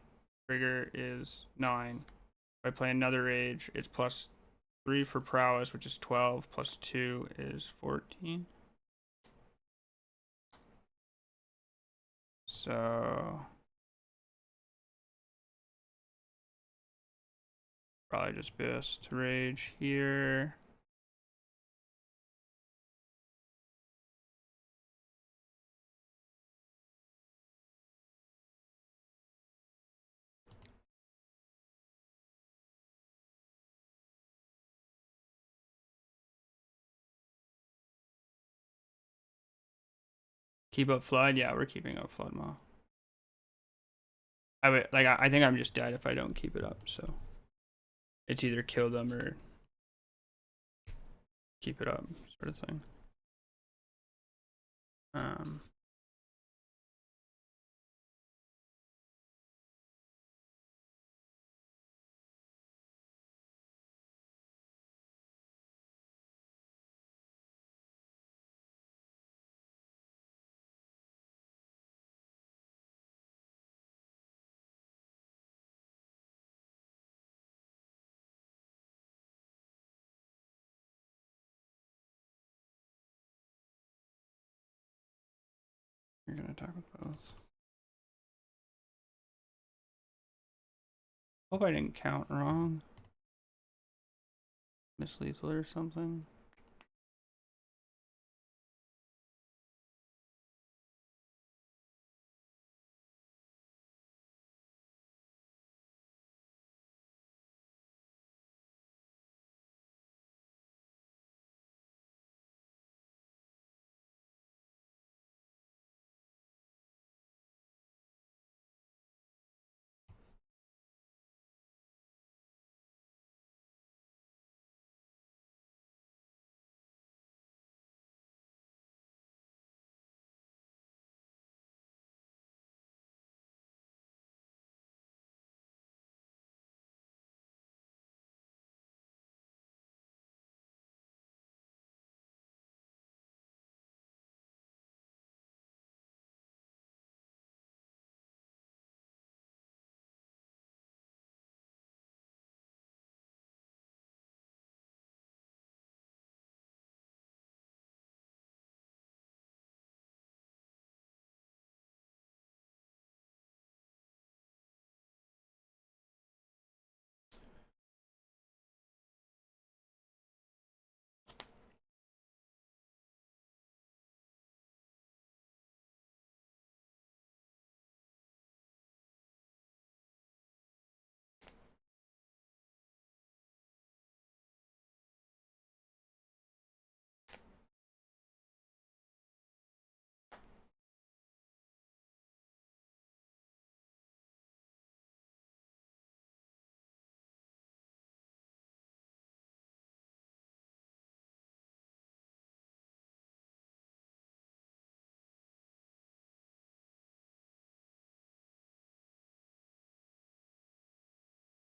trigger is 9. If I play another Rage, it's plus 3 for Prowess, which is 12, plus 2 is 14. So probably just best Rage here. Keep up Flood? Yeah, we're keeping up Flood Maw. I would like I think I'm just dead if I don't keep it up, so it's either kill them or keep it up, sort of thing. You're gonna attack with both. Hope I didn't count wrong. Miss lethal or something.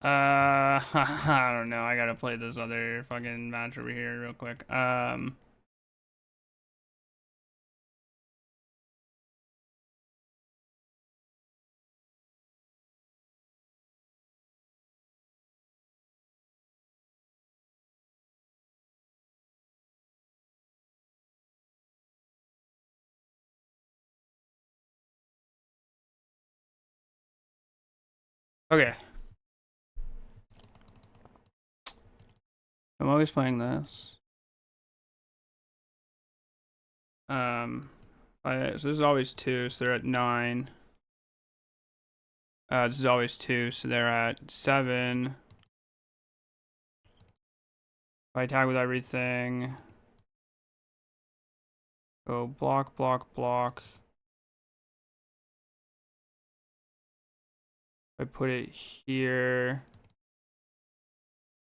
I don't know. I gotta play this other fucking match over here real quick. Okay. I'm always playing this. So this is always 2, so they're at 9. This is always 2, so they're at 7. If I tag with everything, go block, block, block. I put it here.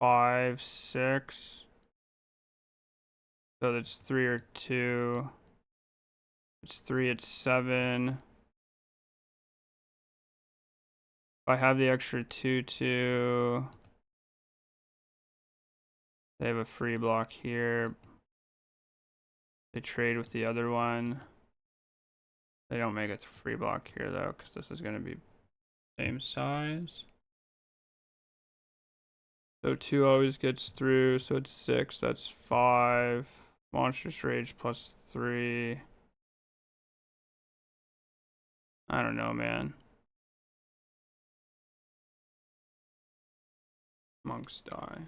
5, 6. So that's 3 or 2. It's 3, it's 7. If I have the extra 2, 2. They have a free block here. They trade with the other one. They don't make a free block here though, because this is going to be same size. So 2 always gets through, so it's 6, that's 5. Monstrous Rage plus 3. I don't know, man. Monks die.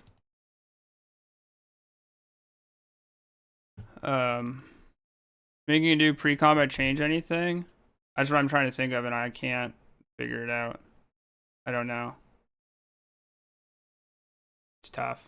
Making you do pre-combat change anything? That's what I'm trying to think of, and I can't figure it out. I don't know. It's tough.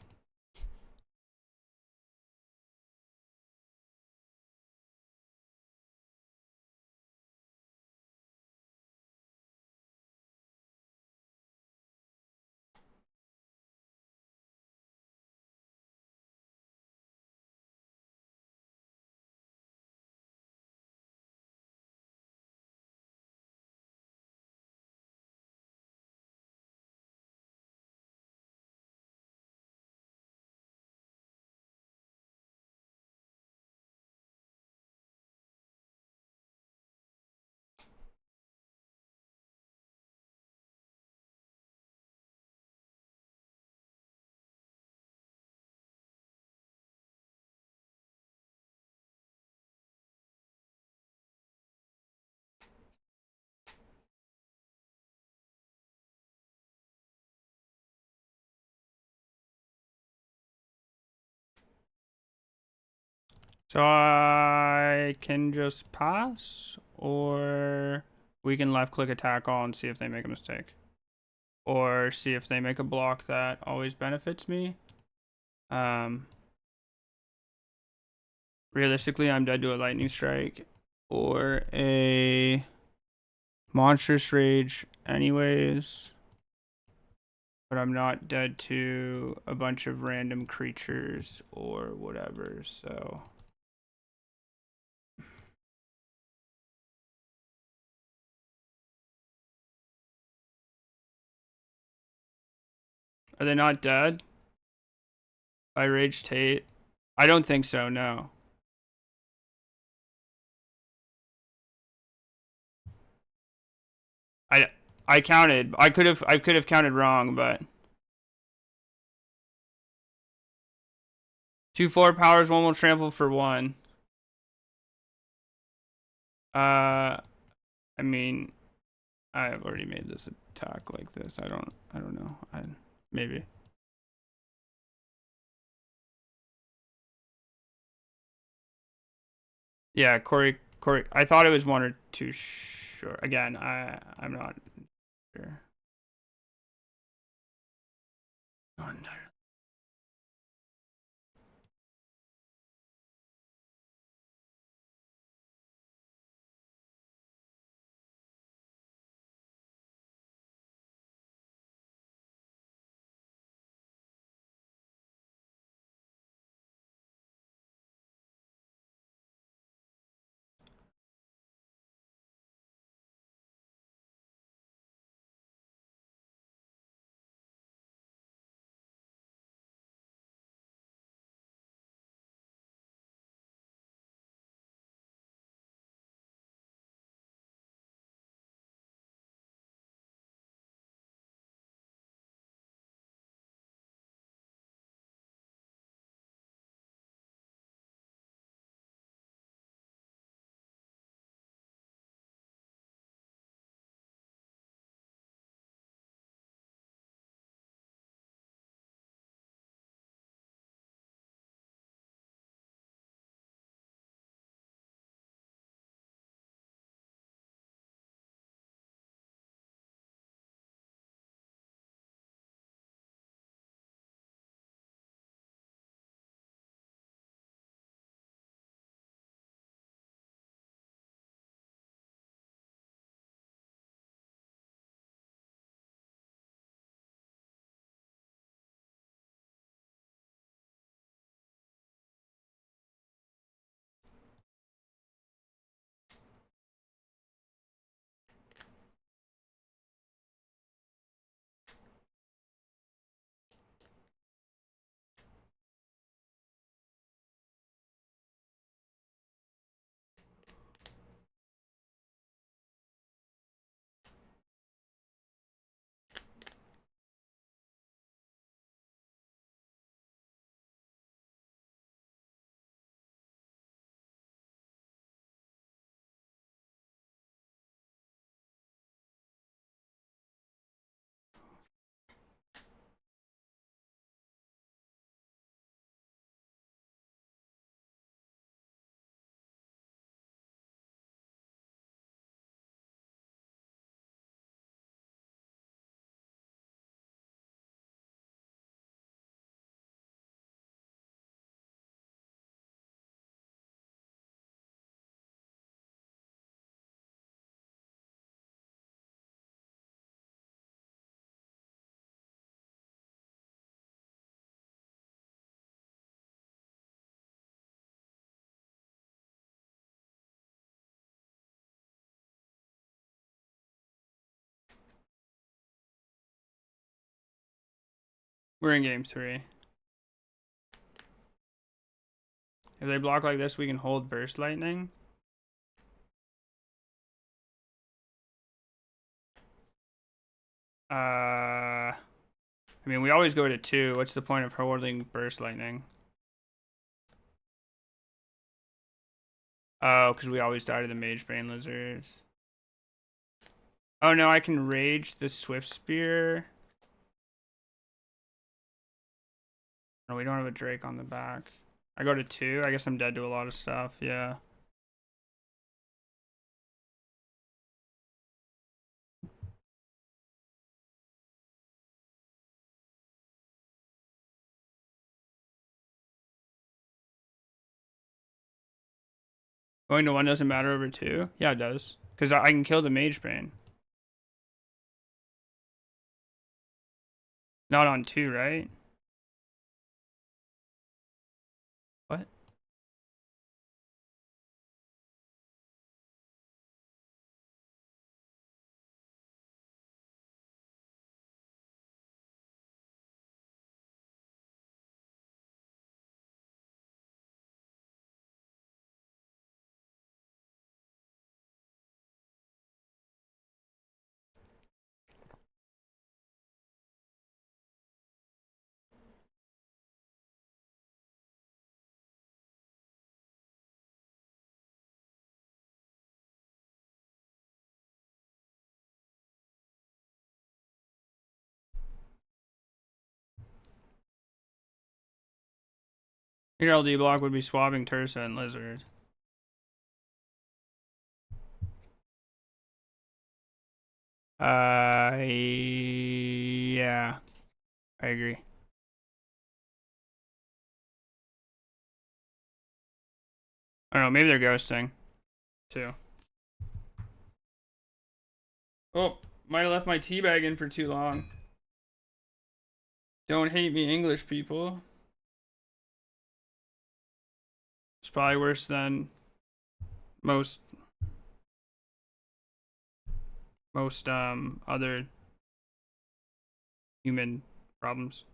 So I can just pass, or we can left click attack all and see if they make a mistake. Or see if they make a block that always benefits me. Realistically, I'm dead to a lightning strike or a monstrous rage anyways. But I'm not dead to a bunch of random creatures or whatever, so... Are they not dead? By Rage Tate? I don't think so, no. I counted. I could have counted wrong, but 2/4 powers, 1 will trample for 1. I mean, I've already made this attack like this. I don't know. Maybe. Yeah, Cori. I thought it was 1 or 2 short. Again, I'm not sure. Not entirely. We're in game 3. If they block like this, we can hold Burst Lightning. I mean, we always go to 2. What's the point of holding Burst Lightning? Oh, because we always die to the Magebane Lizards. Oh no, I can Rage the Swiftspear. No, we don't have a Drake on the back. I go to 2. I guess I'm dead to a lot of stuff. Yeah. Going to 1 doesn't matter over 2? Yeah, it does. Because I can kill the Magebane. Not on 2, right? What? Your LD block would be swapping Tursa and Lizard. Yeah. I agree. I don't know, maybe they're ghosting. Too. Oh, might have left my teabag in for too long. Don't hate me, English people. It's probably worse than most other human problems.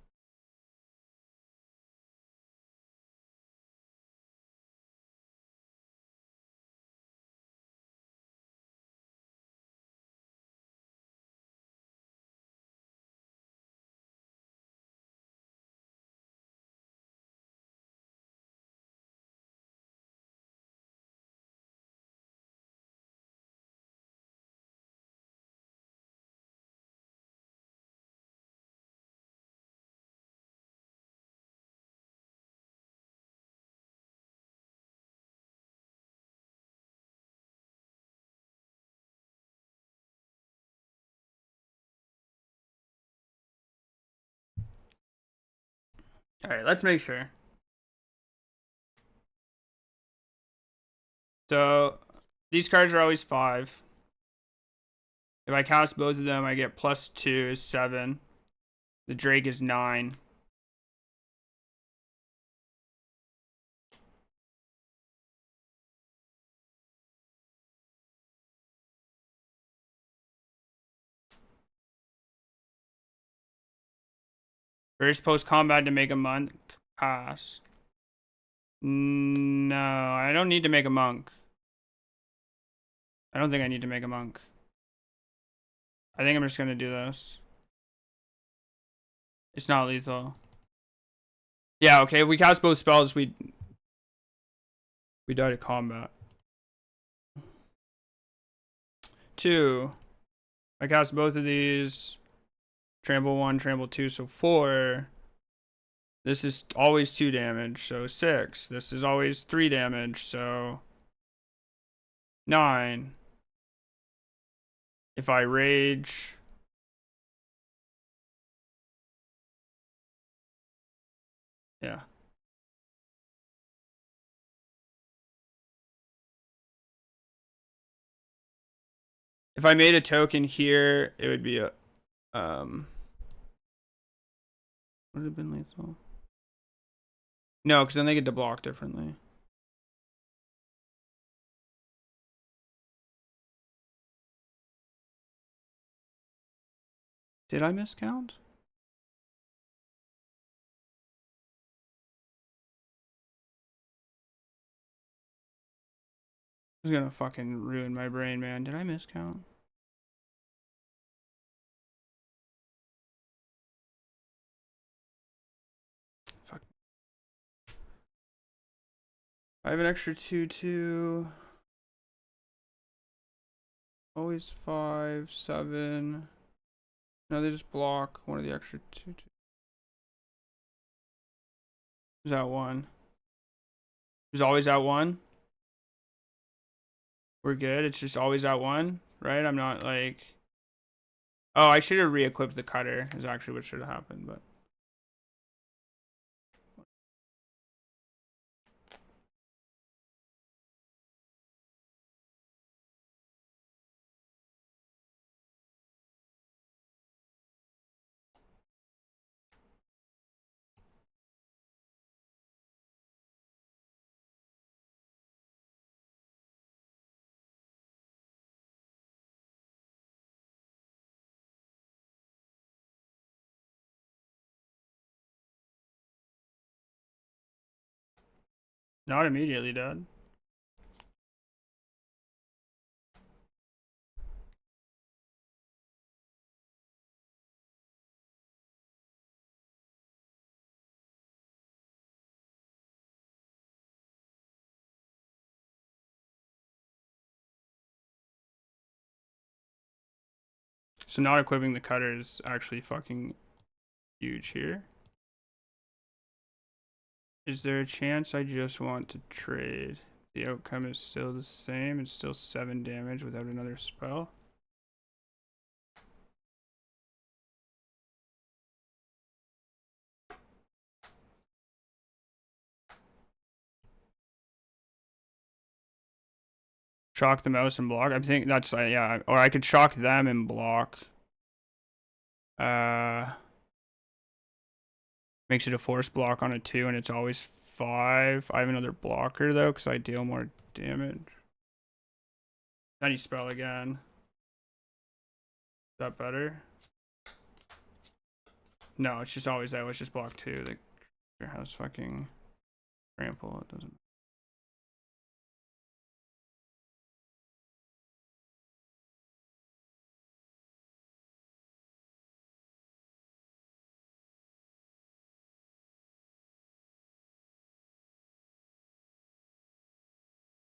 Alright, let's make sure. So, these cards are always 5. If I cast both of them, I get +2 is 7. The Drake is 9. First post combat to make a monk. Pass. No, I don't need to make a monk. I don't think I need to make a monk. I think I'm just gonna do this. It's not lethal. Yeah, okay, if we cast both spells, we die to combat. 2. I cast both of these. Trample 1, trample 2, so 4. This is always 2 damage, so 6. This is always 3 damage, so 9. If I rage, yeah. If I made a token here, it would be a would it have been lethal? No, because then they get to block differently. Did I miscount? was gonna fucking ruin my brain, man. Did I miscount? Fuck. I have an extra 2/2. Always 5, 7. No, they just block one of the extra 2/2. Who's at 1? Who's always at 1? We're good. It's just always at 1, right? I'm not like. Oh, I should have re-equipped the cutter. Is actually what should have happened, but. Not immediately, Dad. So not equipping the cutter is actually fucking huge here. Is there a chance I just want to trade? The outcome is still the same. It's still 7 damage without another spell. Shock the mouse and block. I think that's yeah. Or I could shock them and block. Makes it a force block on a 2, and it's always 5. I have another blocker though, because I deal more damage. Then you spell again. Is that better? No, it's just always that. It's just block 2. The creature has fucking trample. It doesn't.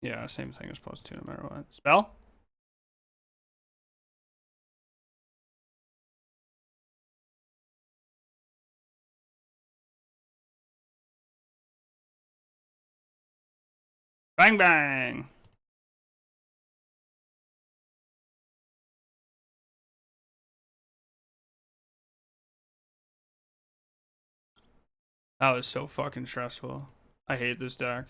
Yeah, same thing as +2 no matter what. Spell? Bang bang! That was so fucking stressful. I hate this deck.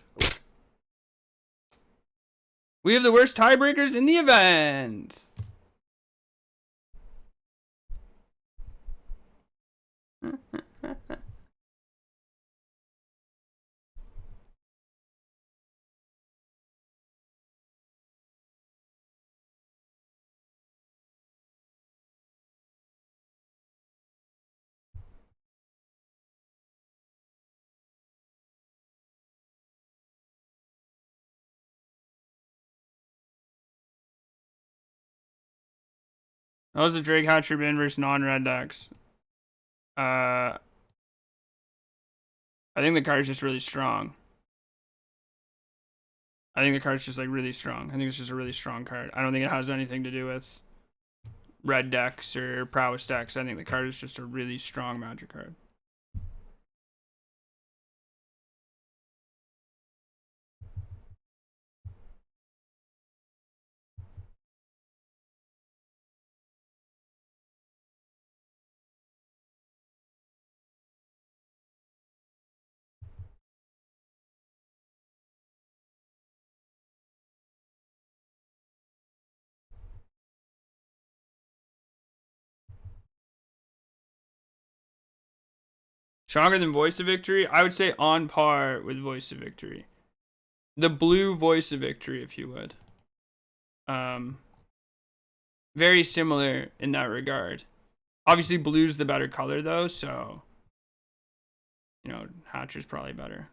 We have the worst tiebreakers in the event! That was the Drake Hatcher bin versus non-red decks. I think the card's just really strong. I think the card's just like really strong. I think it's just a really strong card. I don't think it has anything to do with red decks or prowess decks. I think the card is just a really strong magic card. Stronger than Voice of Victory? I would say on par with Voice of Victory. The blue Voice of Victory, if you would. Very similar in that regard. Obviously, blue's the better color, though, so... You know, Hatcher's probably better.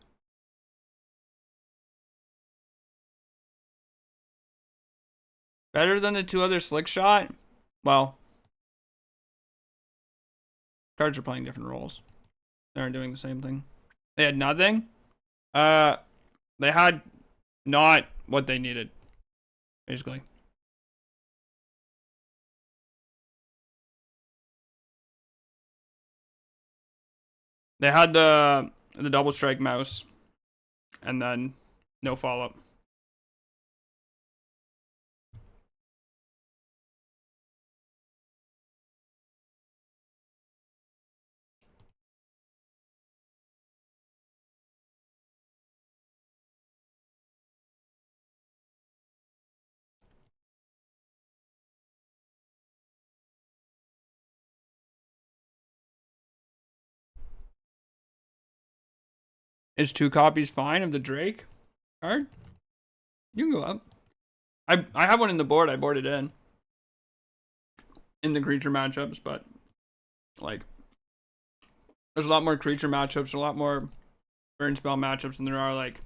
Better than the 2 other Slickshot? Well, cards are playing different roles. They aren't doing the same thing. They had nothing. They had not what they needed, basically. They had the double strike mouse, and then no follow up. Is 2 copies fine of the Drake card? You can go up. I have one in the board. I boarded in the creature matchups, but like there's a lot more creature matchups, a lot more burn spell matchups than there are like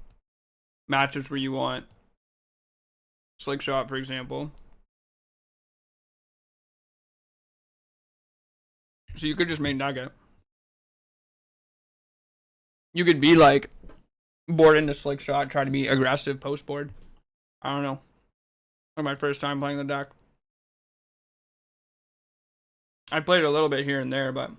matchups where you want Slickshot, for example. So you could just make Nugget. You could be like board into Slickshot, try to be aggressive post board. I don't know. For my first time playing the deck. I played a little bit here and there, but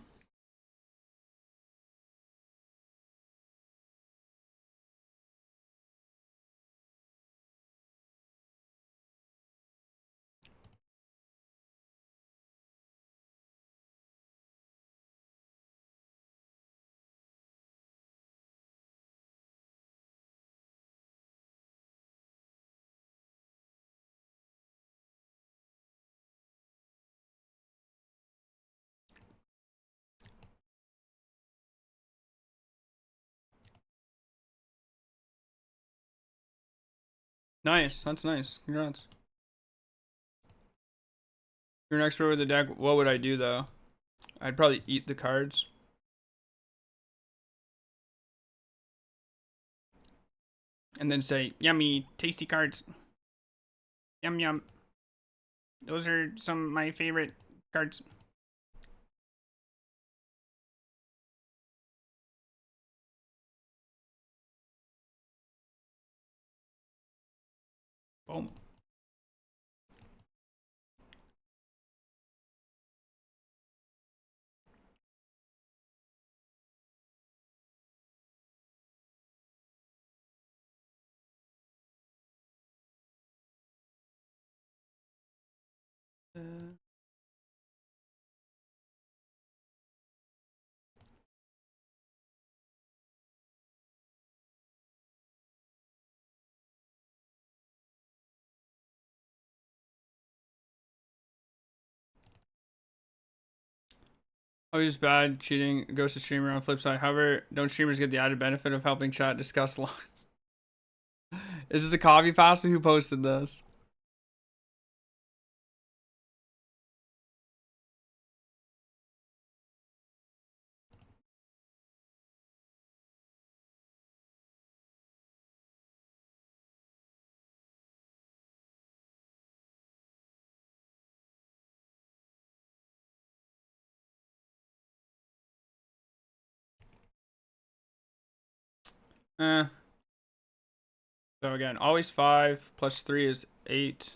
nice. That's nice. Congrats. You're an expert with the deck. What would I do though? I'd probably eat the cards. And then say, yummy, tasty cards. Yum yum. Those are some of my favorite cards. Boom. Always bad cheating goes to streamer on flip side. However, don't streamers get the added benefit of helping chat discuss lines? Is this a copy passer who posted this? So again, always 5 plus 3 is 8.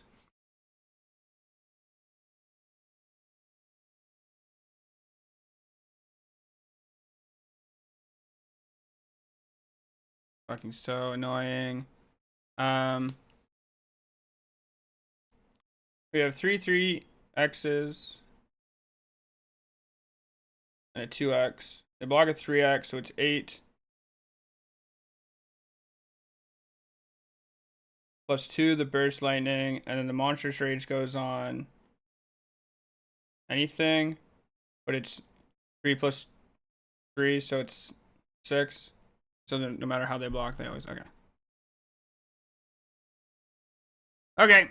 Fucking so annoying. We have 3 X's and a 2X. They block a 3X, so it's 8. Plus 2, the burst lightning, and then the Monstrous Rage goes on anything, but it's 3 plus 3, so it's 6. So no matter how they block, they always okay. Okay.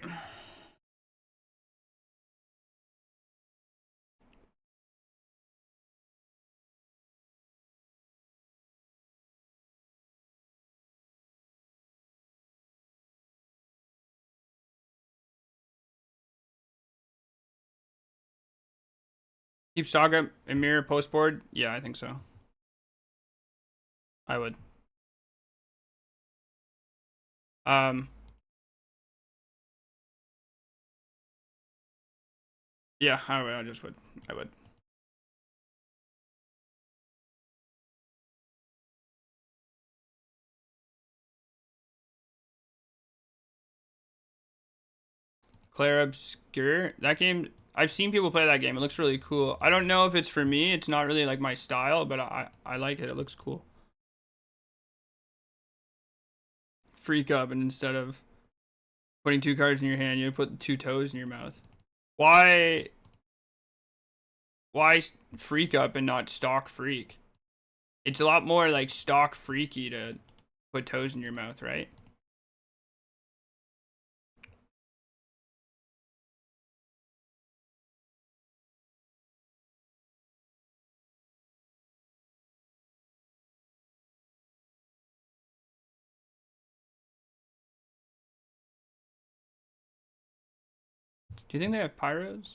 Keep stock up and mirror post board? Yeah, I think so. I would. Yeah, I just would. I would. Claire Obscure. That game, I've seen people play that game. It looks really cool. I don't know if it's for me. It's not really like my style, but I like it. It looks cool. Freak up, and instead of putting 2 cards in your hand, you put 2 toes in your mouth. Why freak up and not stock freak? It's a lot more like stock freaky to put toes in your mouth, right? Do you think they have pyros?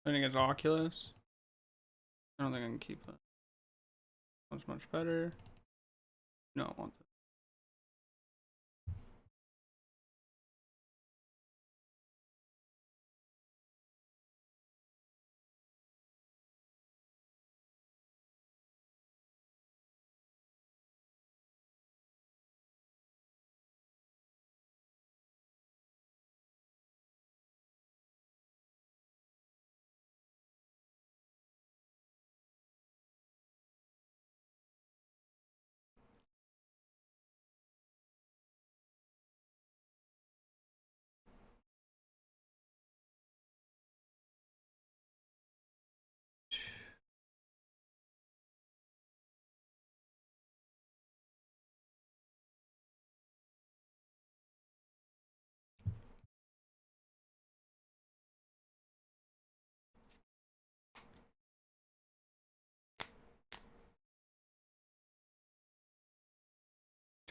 I think it's Oculus. I don't think I can keep it. That's much better. No, I want this.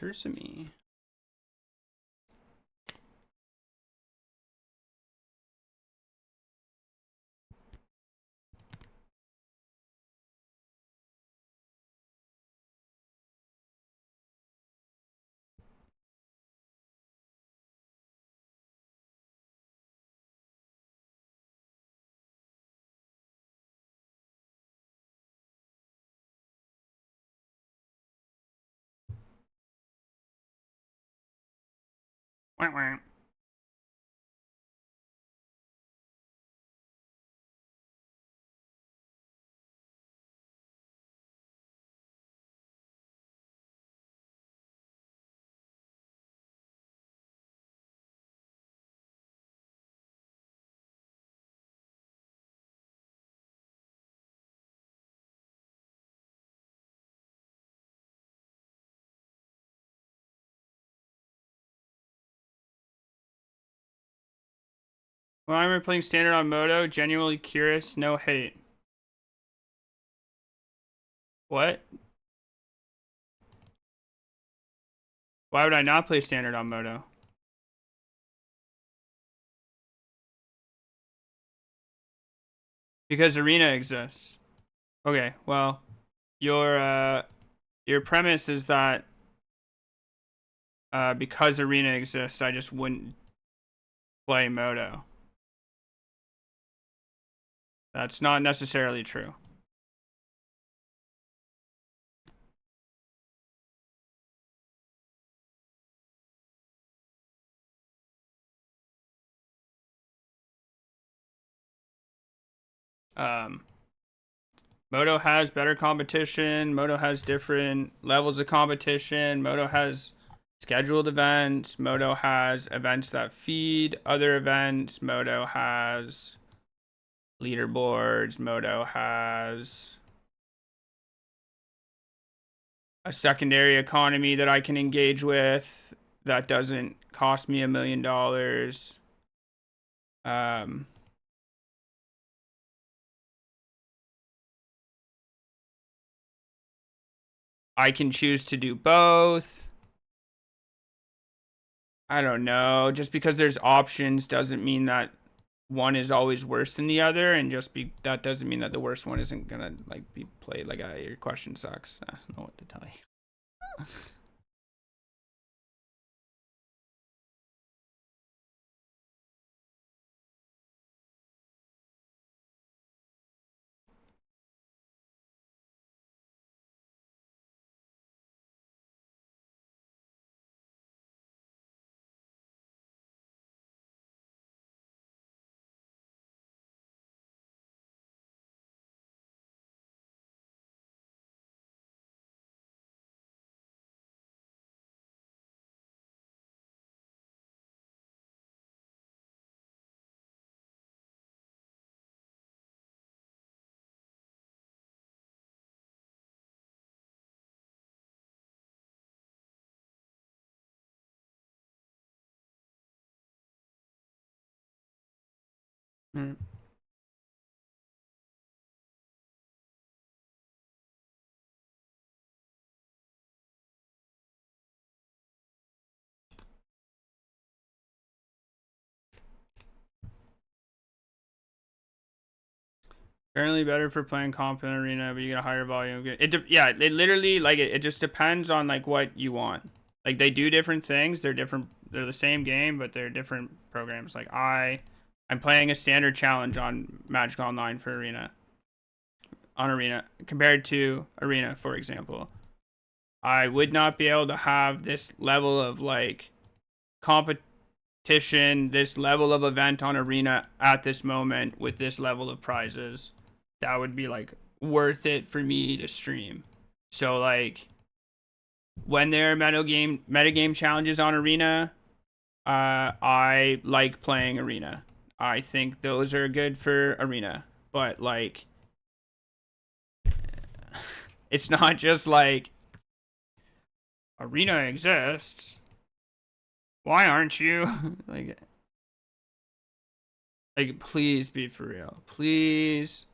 Tersamy. Wah, wah. Well, I'm playing standard on Moto. Genuinely curious. No hate. What? Why would I not play standard on Moto? Because Arena exists. Okay, well, your premise is that because Arena exists, I just wouldn't play Moto. That's not necessarily true. Um, Moto has better competition. Moto has different levels of competition. Moto has scheduled events. Moto has events that feed other events. Moto has leaderboards. Moto has a secondary economy that I can engage with that doesn't cost me $1 million. I can choose to do both. I don't know. Just because there's options doesn't mean that one is always worse than the other, and that doesn't mean that the worst one isn't gonna like be played. Like, your question sucks. I don't know what to tell you. Hmm. Currently better for playing comp in arena, but you get a higher volume. Yeah, it literally like it just depends on like what you want. Like, they do different things. They're different. They're the same game, but they're different programs. Like, I'm playing a standard challenge on Magic Online for arena. On arena compared to arena, for example, I would not be able to have this level of like competition, this level of event on arena at this moment with this level of prizes. That would be like worth it for me to stream. So like, when there are metagame challenges on arena, I like playing arena. I think those are good for arena. But like, it's not just like arena exists. Why aren't you? like please be for real. Please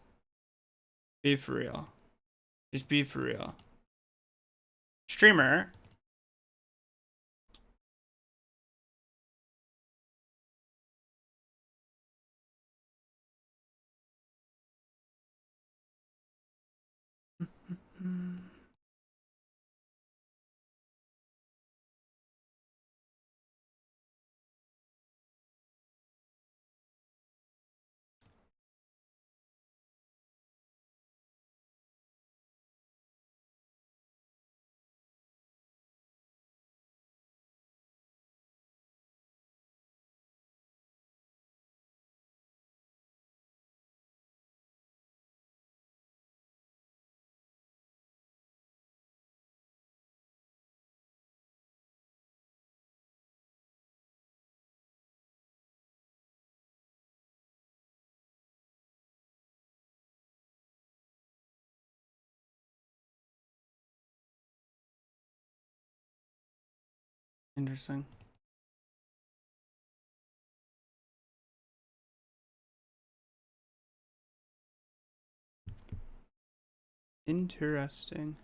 be for real. Just be for real. Streamer. Interesting. Interesting.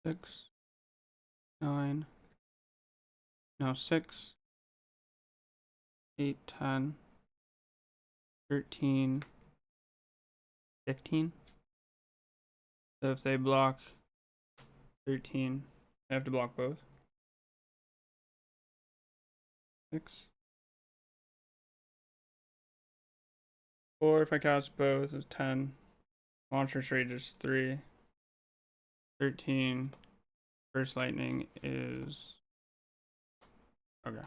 6, 9, no 6, 8, 10, 13, 15. So if they block 13, I have to block both. 6. 4 if I cast both is 10. Monstrous Rage is 3. 13. First Lightning is... Okay.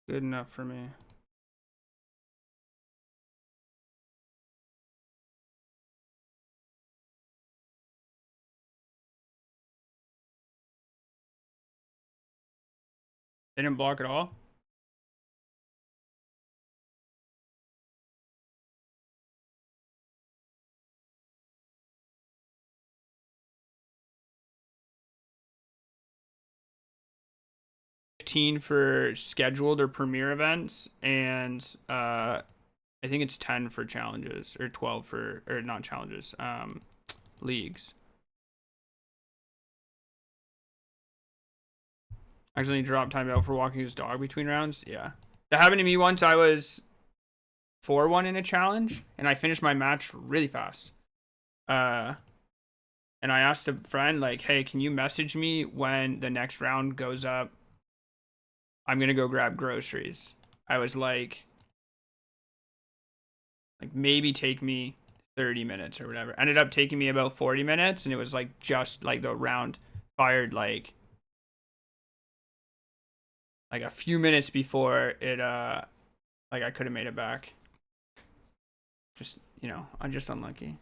Good enough for me. They didn't block at all? For scheduled or premier events, and I think it's 10 for challenges, or 12 for, or not challenges, leagues. Actually, drop time out for walking his dog between rounds. Yeah, that happened to me once. I was 4-1 in a challenge, and I finished my match really fast. And I asked a friend, like, hey, can you message me when the next round goes up? I'm gonna go grab groceries. I was like maybe take me 30 minutes or whatever. Ended up taking me about 40 minutes, and it was like just like the round fired like a few minutes before it like I could have made it back. Just, you know, I'm just unlucky.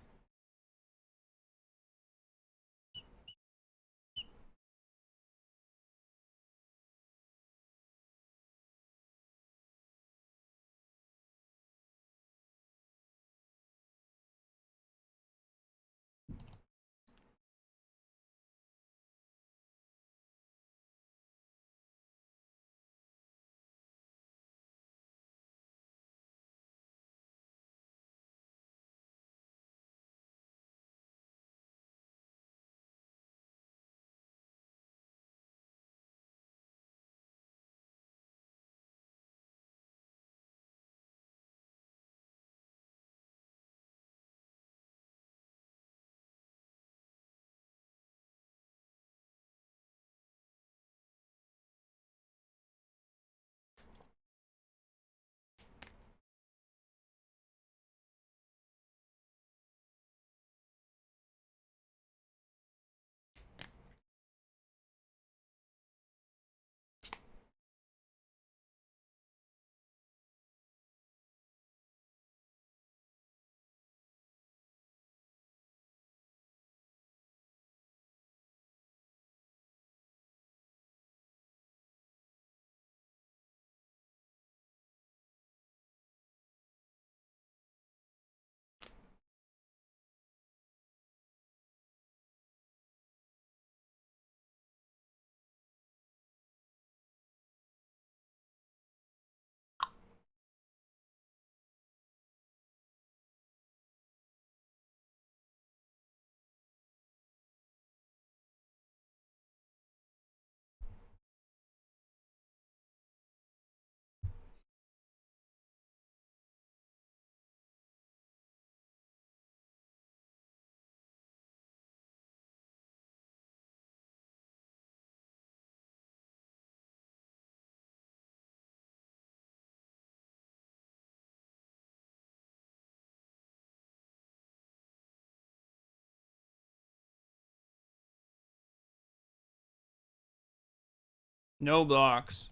No blocks.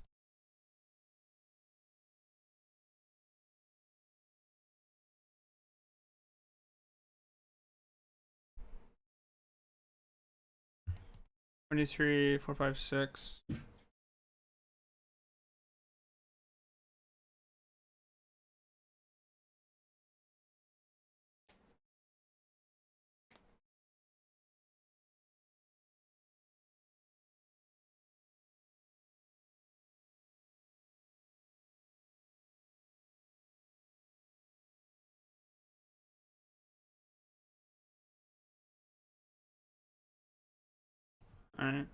$23, $4, $5, $6. Alright.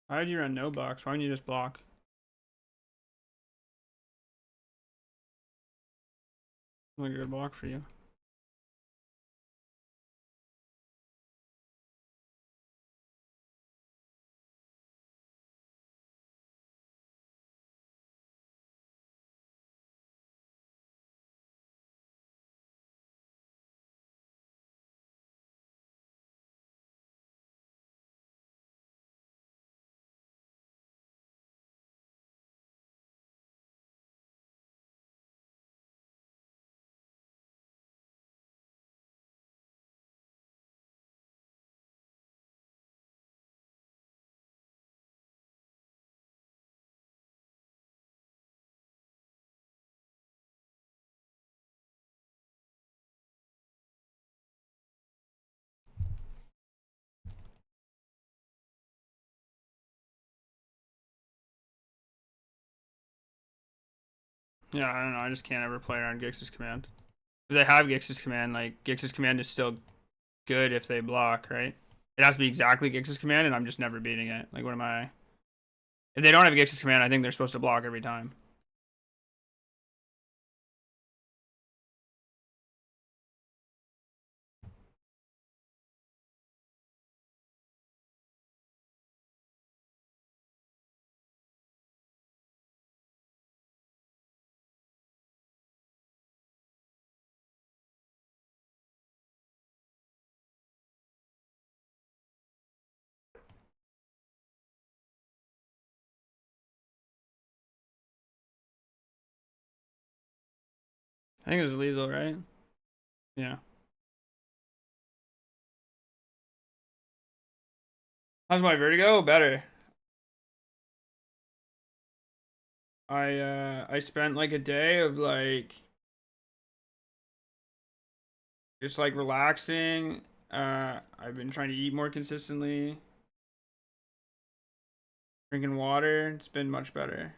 Why would you run no box? Why wouldn't you just block? Like a good block for you. Yeah, I don't know. I just can't ever play around Gix's command. If they have Gix's command, like, Gix's command is still good if they block, right? It has to be exactly Gix's command, and I'm just never beating it. Like, what am I? If they don't have Gix's command, I think they're supposed to block every time. I think it was lethal, right? Yeah. How's my vertigo? Better. I spent like a day of like just like relaxing. I've been trying to eat more consistently. Drinking water. It's been much better.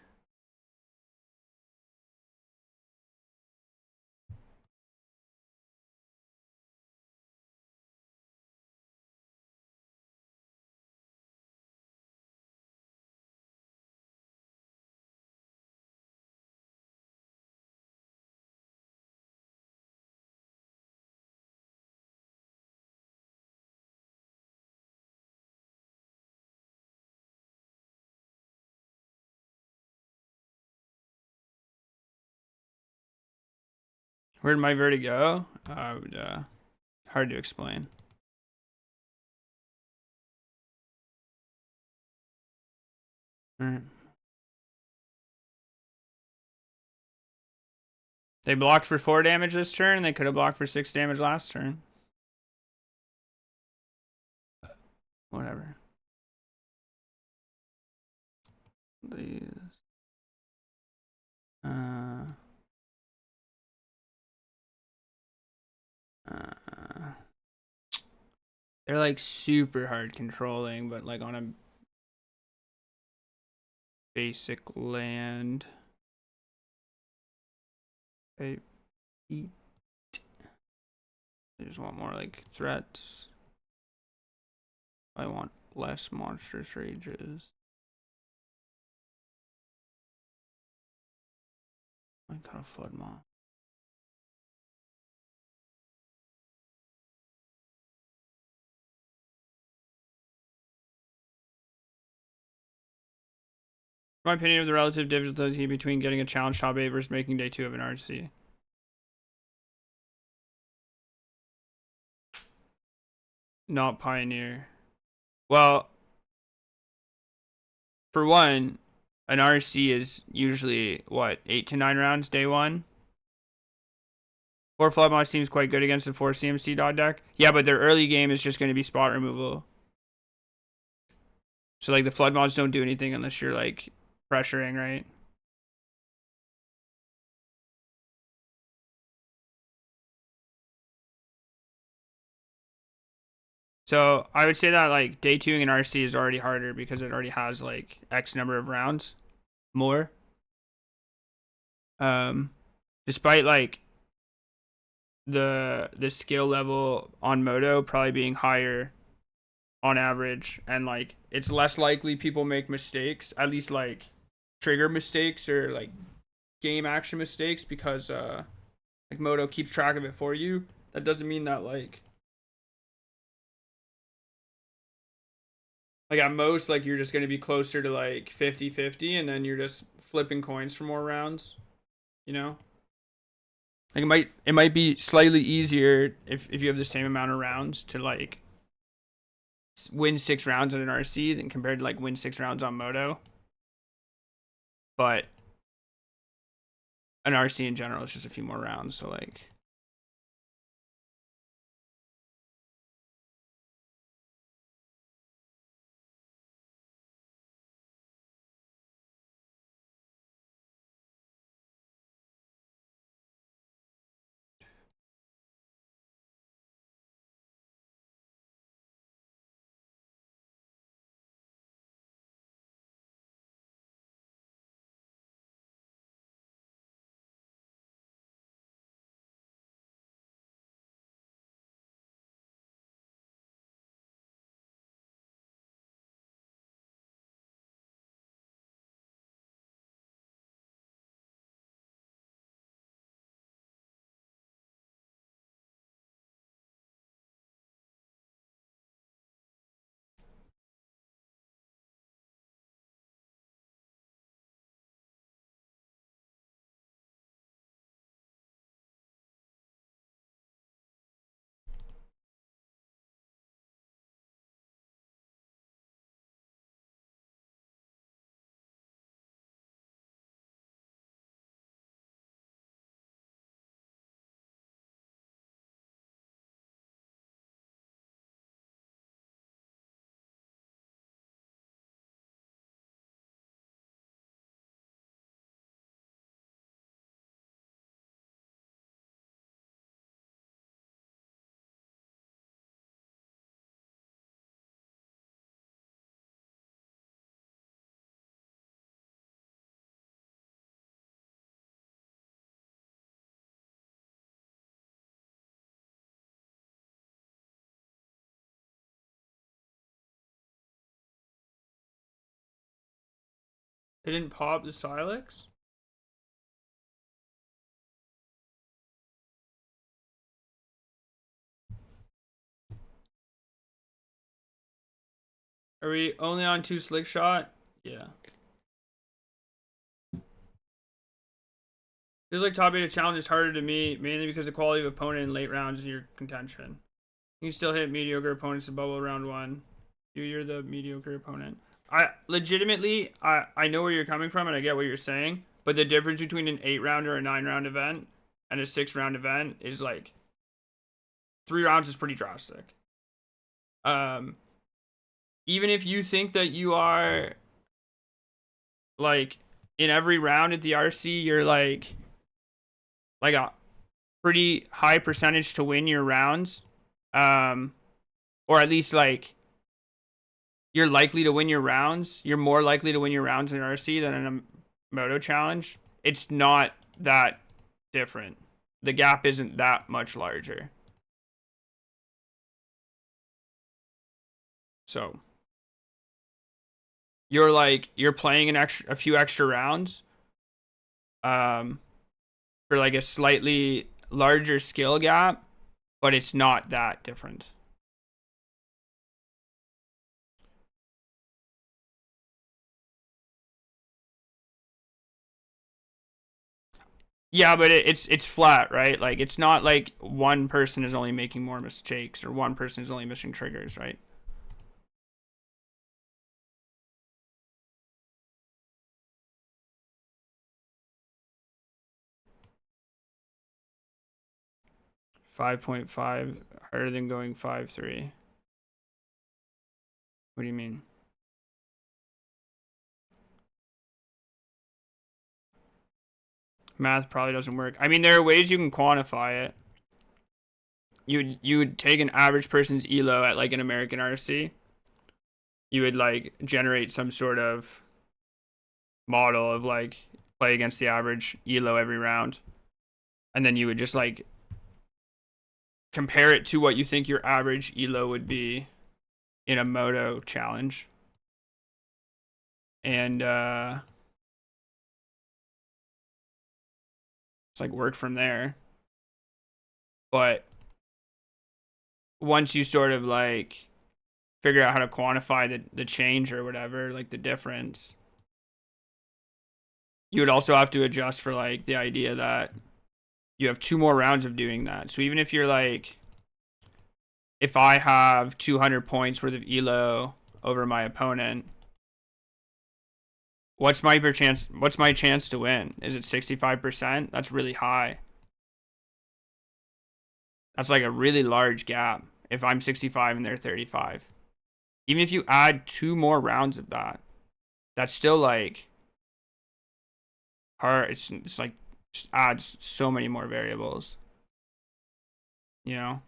Where'd my vertigo? Hard to explain. Alright. They blocked for 4 damage this turn. They could have blocked for 6 damage last turn. Whatever. These. They're like super hard controlling, but like on a basic land. I eat. I just want more like threats. I want less Monstrous Rages. I kind of Flood Maw. My opinion of the relative difficulty between getting a challenge top 8 versus making day 2 of an RC. Not Pioneer. Well, for one, an RC is usually, what, 8 to 9 rounds day 1? 4 Flood Maw seems quite good against the 4 CMC dot deck. Yeah, but their early game is just going to be spot removal. So, like, the Flood Maws don't do anything unless you're, like, pressuring, right? So I would say that like day 2ing an RC is already harder because it already has like X number of rounds more. Despite like the skill level on Moto probably being higher on average, and like it's less likely people make mistakes, at least like trigger mistakes or like game action mistakes, because like Moto keeps track of it for you. That doesn't mean that like at most like you're just going to be closer to like 50-50, and then you're just flipping coins for more rounds, you know? Like it might be slightly easier if you have the same amount of rounds to like win 6 rounds in an RC than compared to like win 6 rounds on Moto. But an RC in general is just a few more rounds, so like they didn't pop the Silex. Are we only on 2 Slickshot? Yeah. Feels like top 8 challenge is harder to meet, mainly because the quality of opponent in late rounds is your contention. You can still hit mediocre opponents to bubble round 1. You're the mediocre opponent. I legitimately, I know where you're coming from and I get what you're saying, but the difference between an 8-round or a 9-round event and a 6-round event is like 3 rounds is pretty drastic. Even if you think that you are like in every round at the RC, you're like a pretty high percentage to win your rounds, or at least like you're likely to win your rounds. You're more likely to win your rounds in RC than in a Moto challenge. It's not that different. The gap isn't that much larger. So you're playing a few extra rounds for like a slightly larger skill gap, but it's not that different. Yeah, but it's flat, right? Like it's not like one person is only making more mistakes or one person is only missing triggers, right? .5 harder than going 5-3. What do you mean? Math probably doesn't work. I mean, there are ways you can quantify it. You would take an average person's elo at like an American RC. You would like generate some sort of model of like play against the average elo every round, and then you would just like compare it to what you think your average elo would be in a moto challenge. And it's like work from there. But once you sort of like figure out how to quantify the change or whatever, like the difference, you would also have to adjust for like the idea that you have 2 more rounds of doing that. So even if you're like, if I have 200 points worth of elo over my opponent, what's my chance to win? Is it 65%? That's really high. That's like a really large gap if I'm 65 and they're 35. Even if you add 2 more rounds of that, that's still like hard. It's like just adds so many more variables, you know?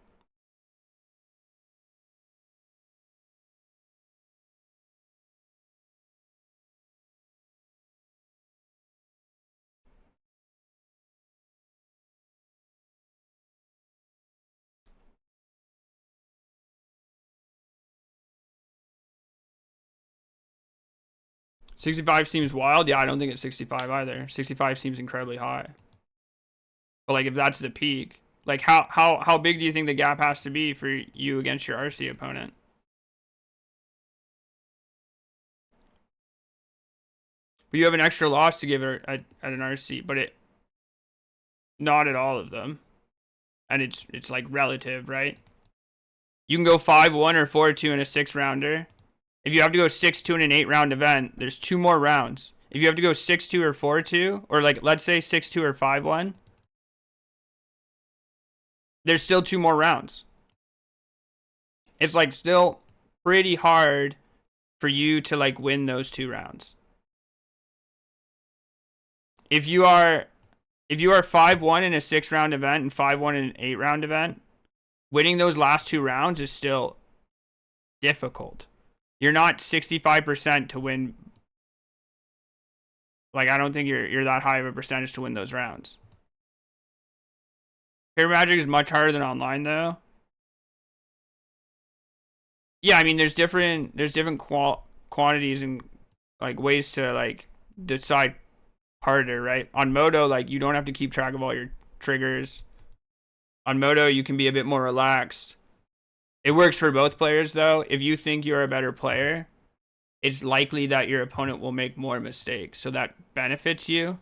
65 seems wild. Yeah, I don't think it's 65 either. 65 seems incredibly high. But like if that's the peak, like how big do you think the gap has to be for you against your RC opponent? But you have an extra loss to give her at an RC, but it not at all of them. And it's like relative, right? You can go 5-1 or 4-2 in a 6-rounder. If you have to go 6-2 in an 8-round event, there's 2 more rounds. If you have to go 6-2 or 4-2, or like let's say 6-2 or 5-1, there's still 2 more rounds. It's like still pretty hard for you to like win those 2 rounds. If you are 5-1 in a 6-round event and 5-1 in an 8-round event, winning those last 2 rounds is still difficult. You're not 65% to win. Like I don't think you're that high of a percentage to win those rounds. Paper Magic is much harder than online though. Yeah, I mean there's different quantities and like ways to like decide harder, right? On Moto, like you don't have to keep track of all your triggers. On Moto, you can be a bit more relaxed. It works for both players though. If you think you're a better player, it's likely that your opponent will make more mistakes, so that benefits you.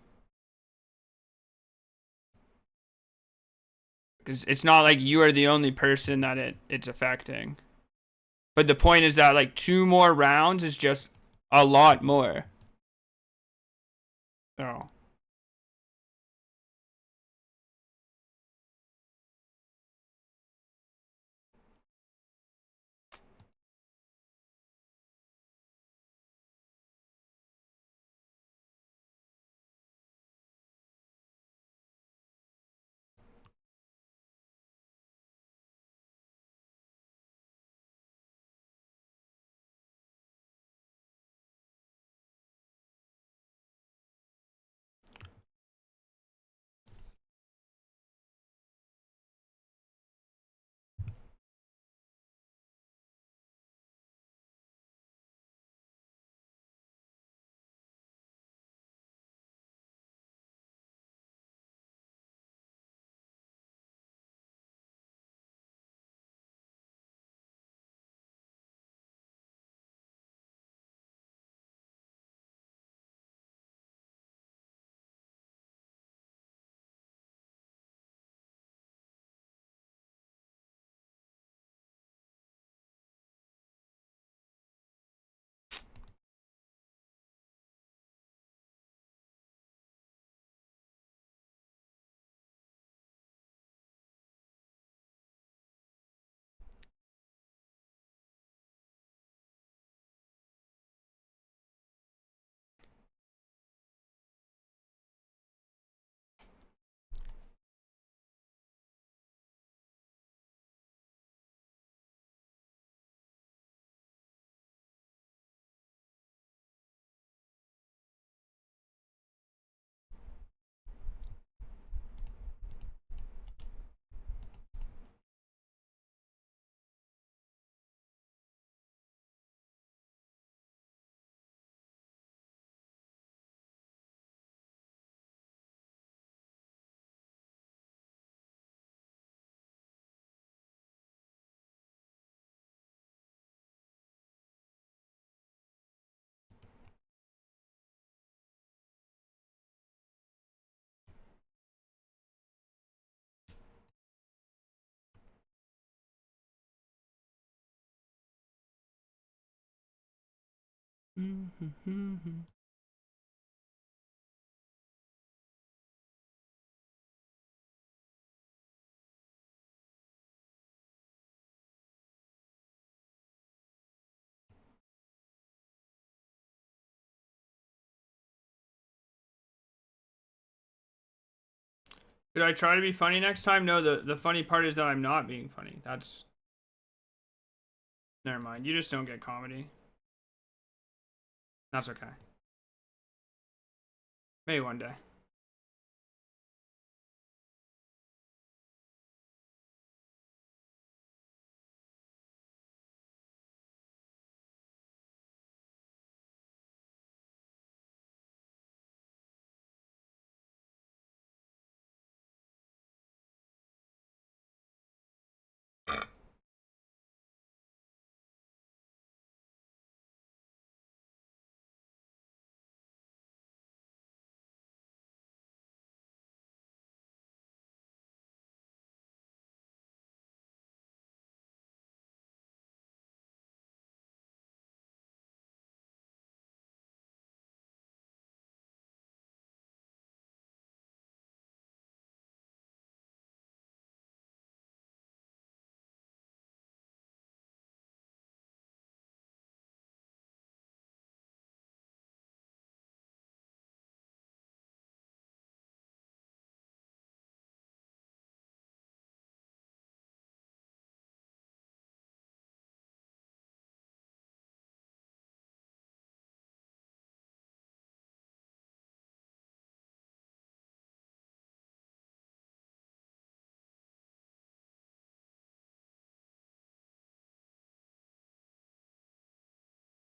Because it's not like you are the only person that it's affecting. But the point is that like 2 more rounds is just a lot more. So Did I try to be funny next time? No, the funny part is that I'm not being funny. That's... Never mind. You just don't get comedy. That's okay. Maybe one day.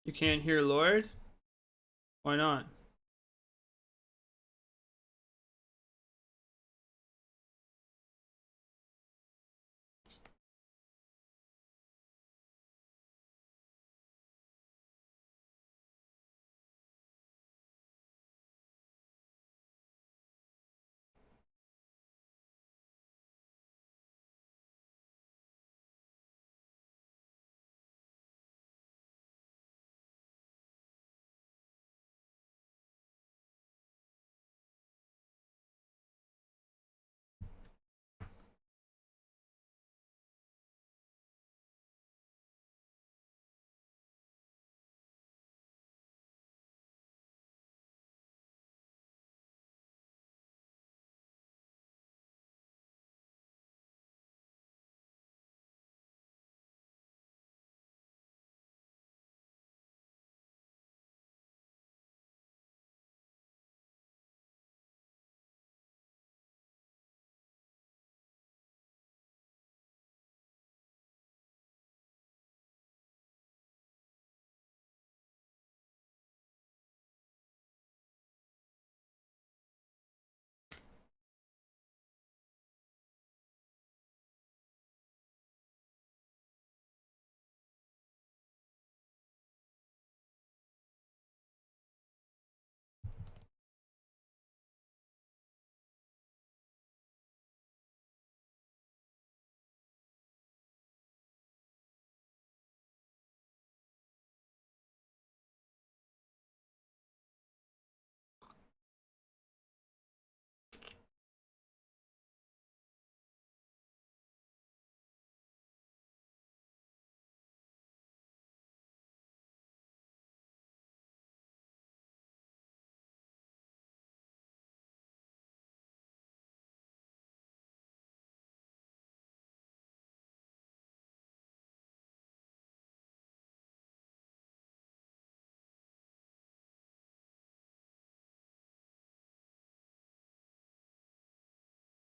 You can't hear Lord? Why not?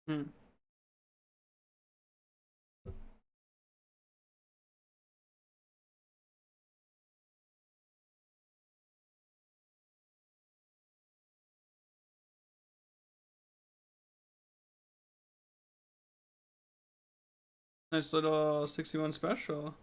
Hmm. Nice little 61 special.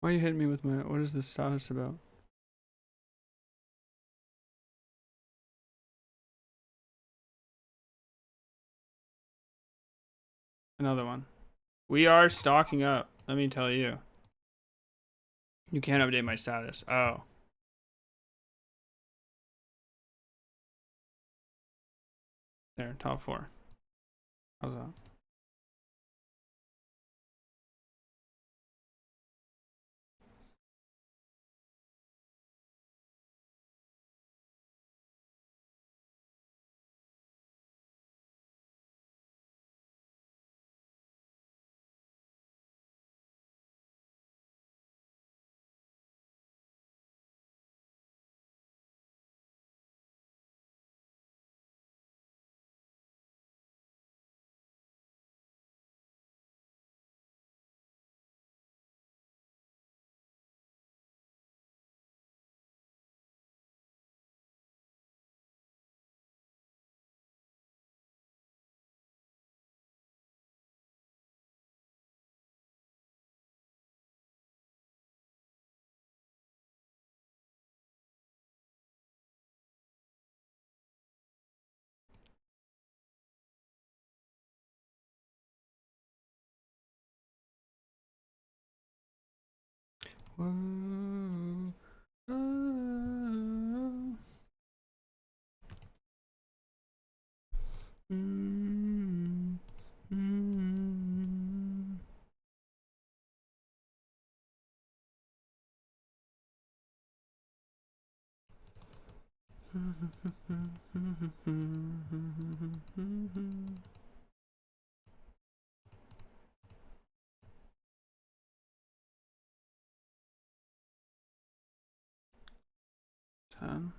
Why are you hitting me with my... What is this status about? Another one. We are stocking up. Let me tell you. You can't update my status. Oh. There, top 4. How's that? Whoa. Oh. Mm. Mm. Ten.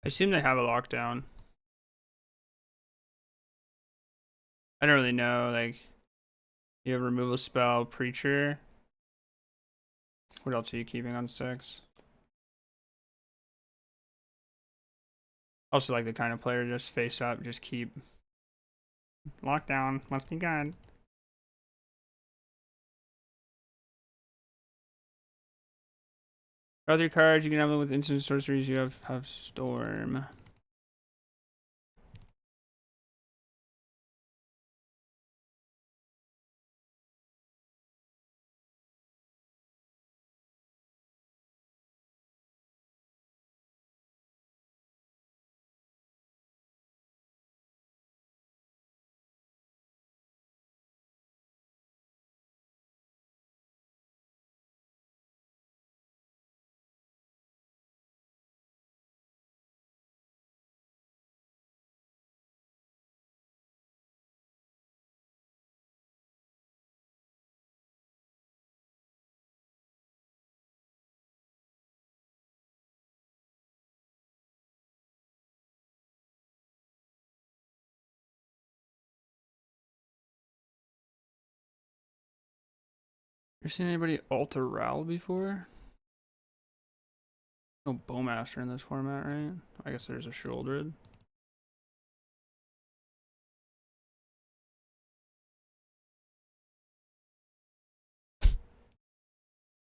I assume they have a lockdown. I don't really know. Like, you have removal spell, preacher. What else are you keeping on 6? Also, like the kind of player just face up, just keep lockdown. Must be good. Other cards you can have them with instant sorceries. You have storm. You seen anybody alter Ral before? No Bowmaster in this format, right? I guess there's a Shouldred.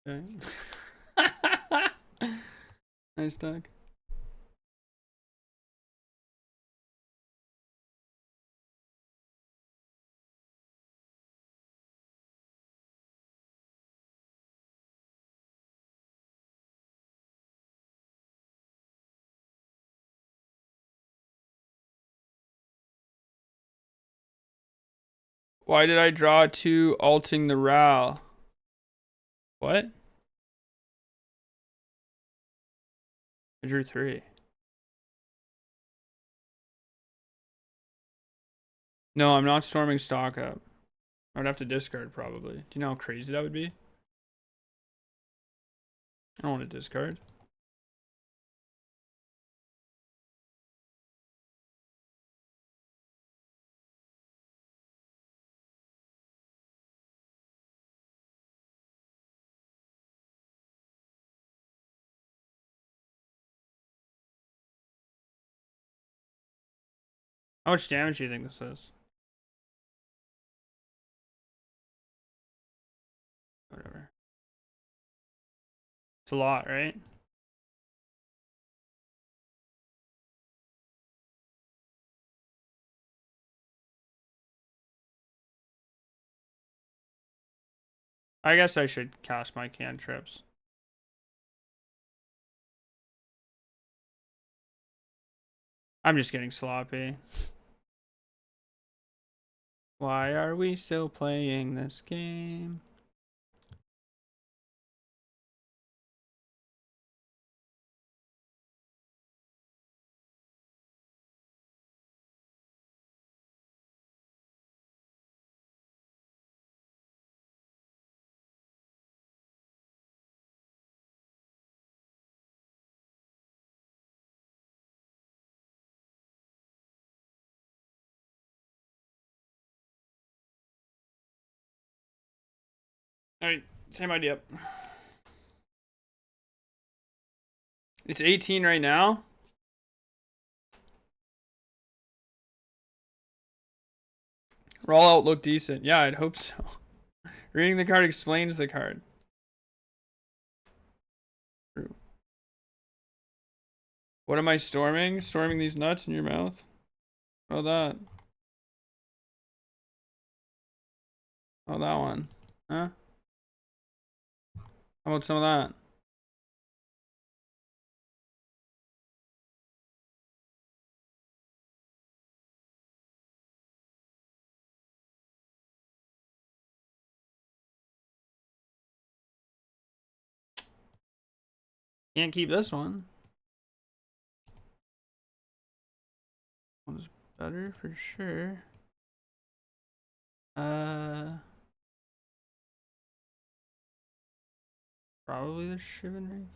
Okay. Nice deck. Why did I draw 2 alting the Ral? What? I drew 3. No, I'm not storming stock up. I would have to discard probably. Do you know how crazy that would be? I don't want to discard. How much damage do you think this is? Whatever. It's a lot, right? I guess I should cast my cantrips. I'm just getting sloppy. Why are we still playing this game? Alright, same idea. It's 18 right now. Rollout looked decent. Yeah, I'd hope so. Reading the card explains the card. True. What am I storming? Storming these nuts in your mouth? Oh, that. Oh, that one. Huh? How about some of that? Can't keep this one. One's better for sure. Probably the Shivan Reef.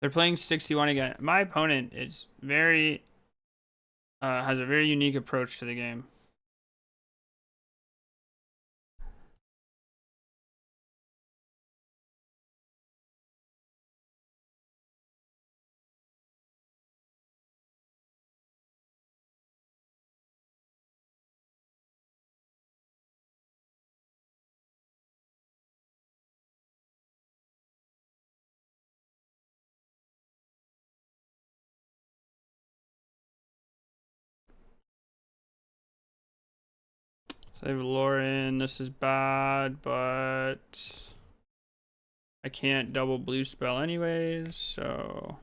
They're playing 61 again. My opponent is very has a very unique approach to the game. Save Lauren. This is bad, but I can't double blue spell anyways, so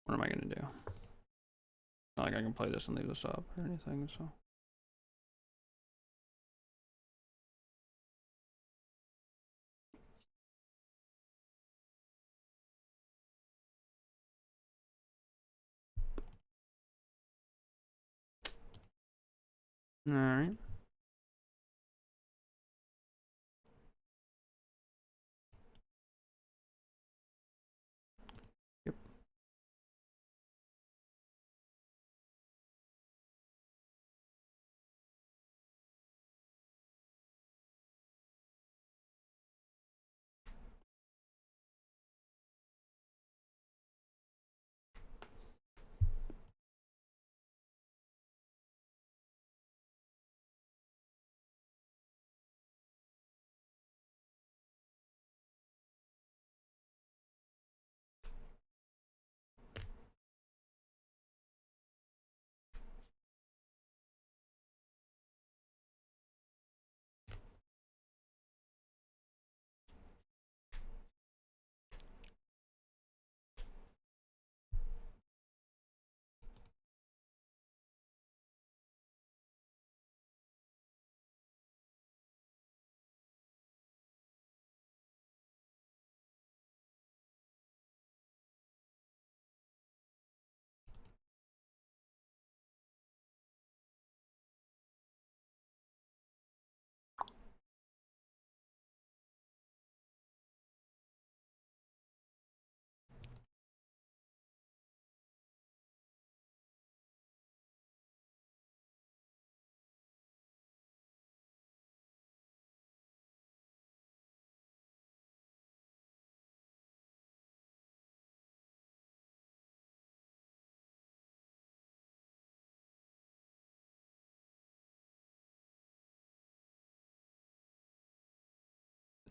what am I gonna do? Not like I can play this and leave this up or anything, so. Alright. Yep.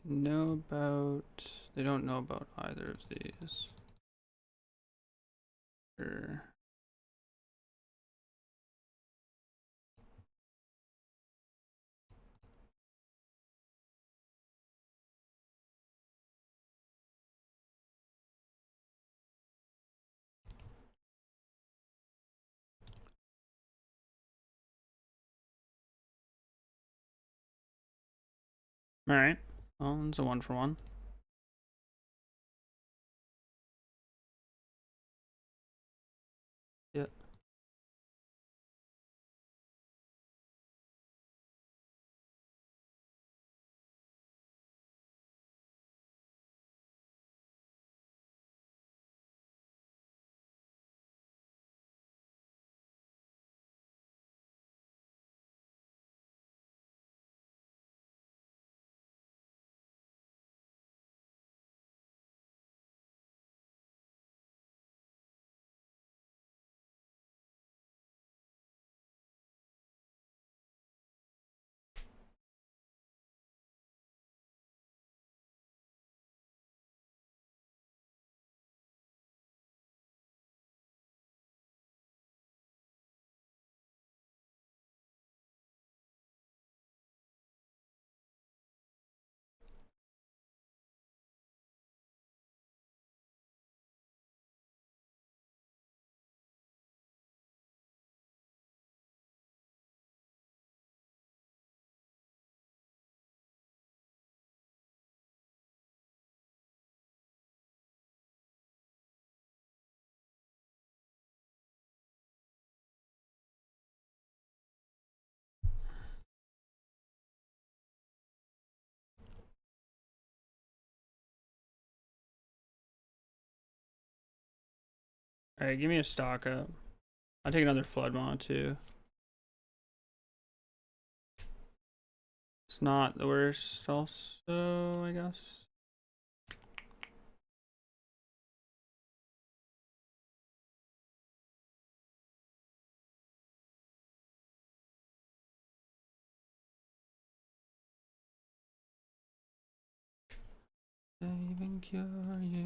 know about. They don't know about either of these. Sure. All right. Well, it's a 1-for-1. Yep. All right, give me a stock up. I'll take another Flood Maw too. It's not the worst also, I guess. Save and cure you.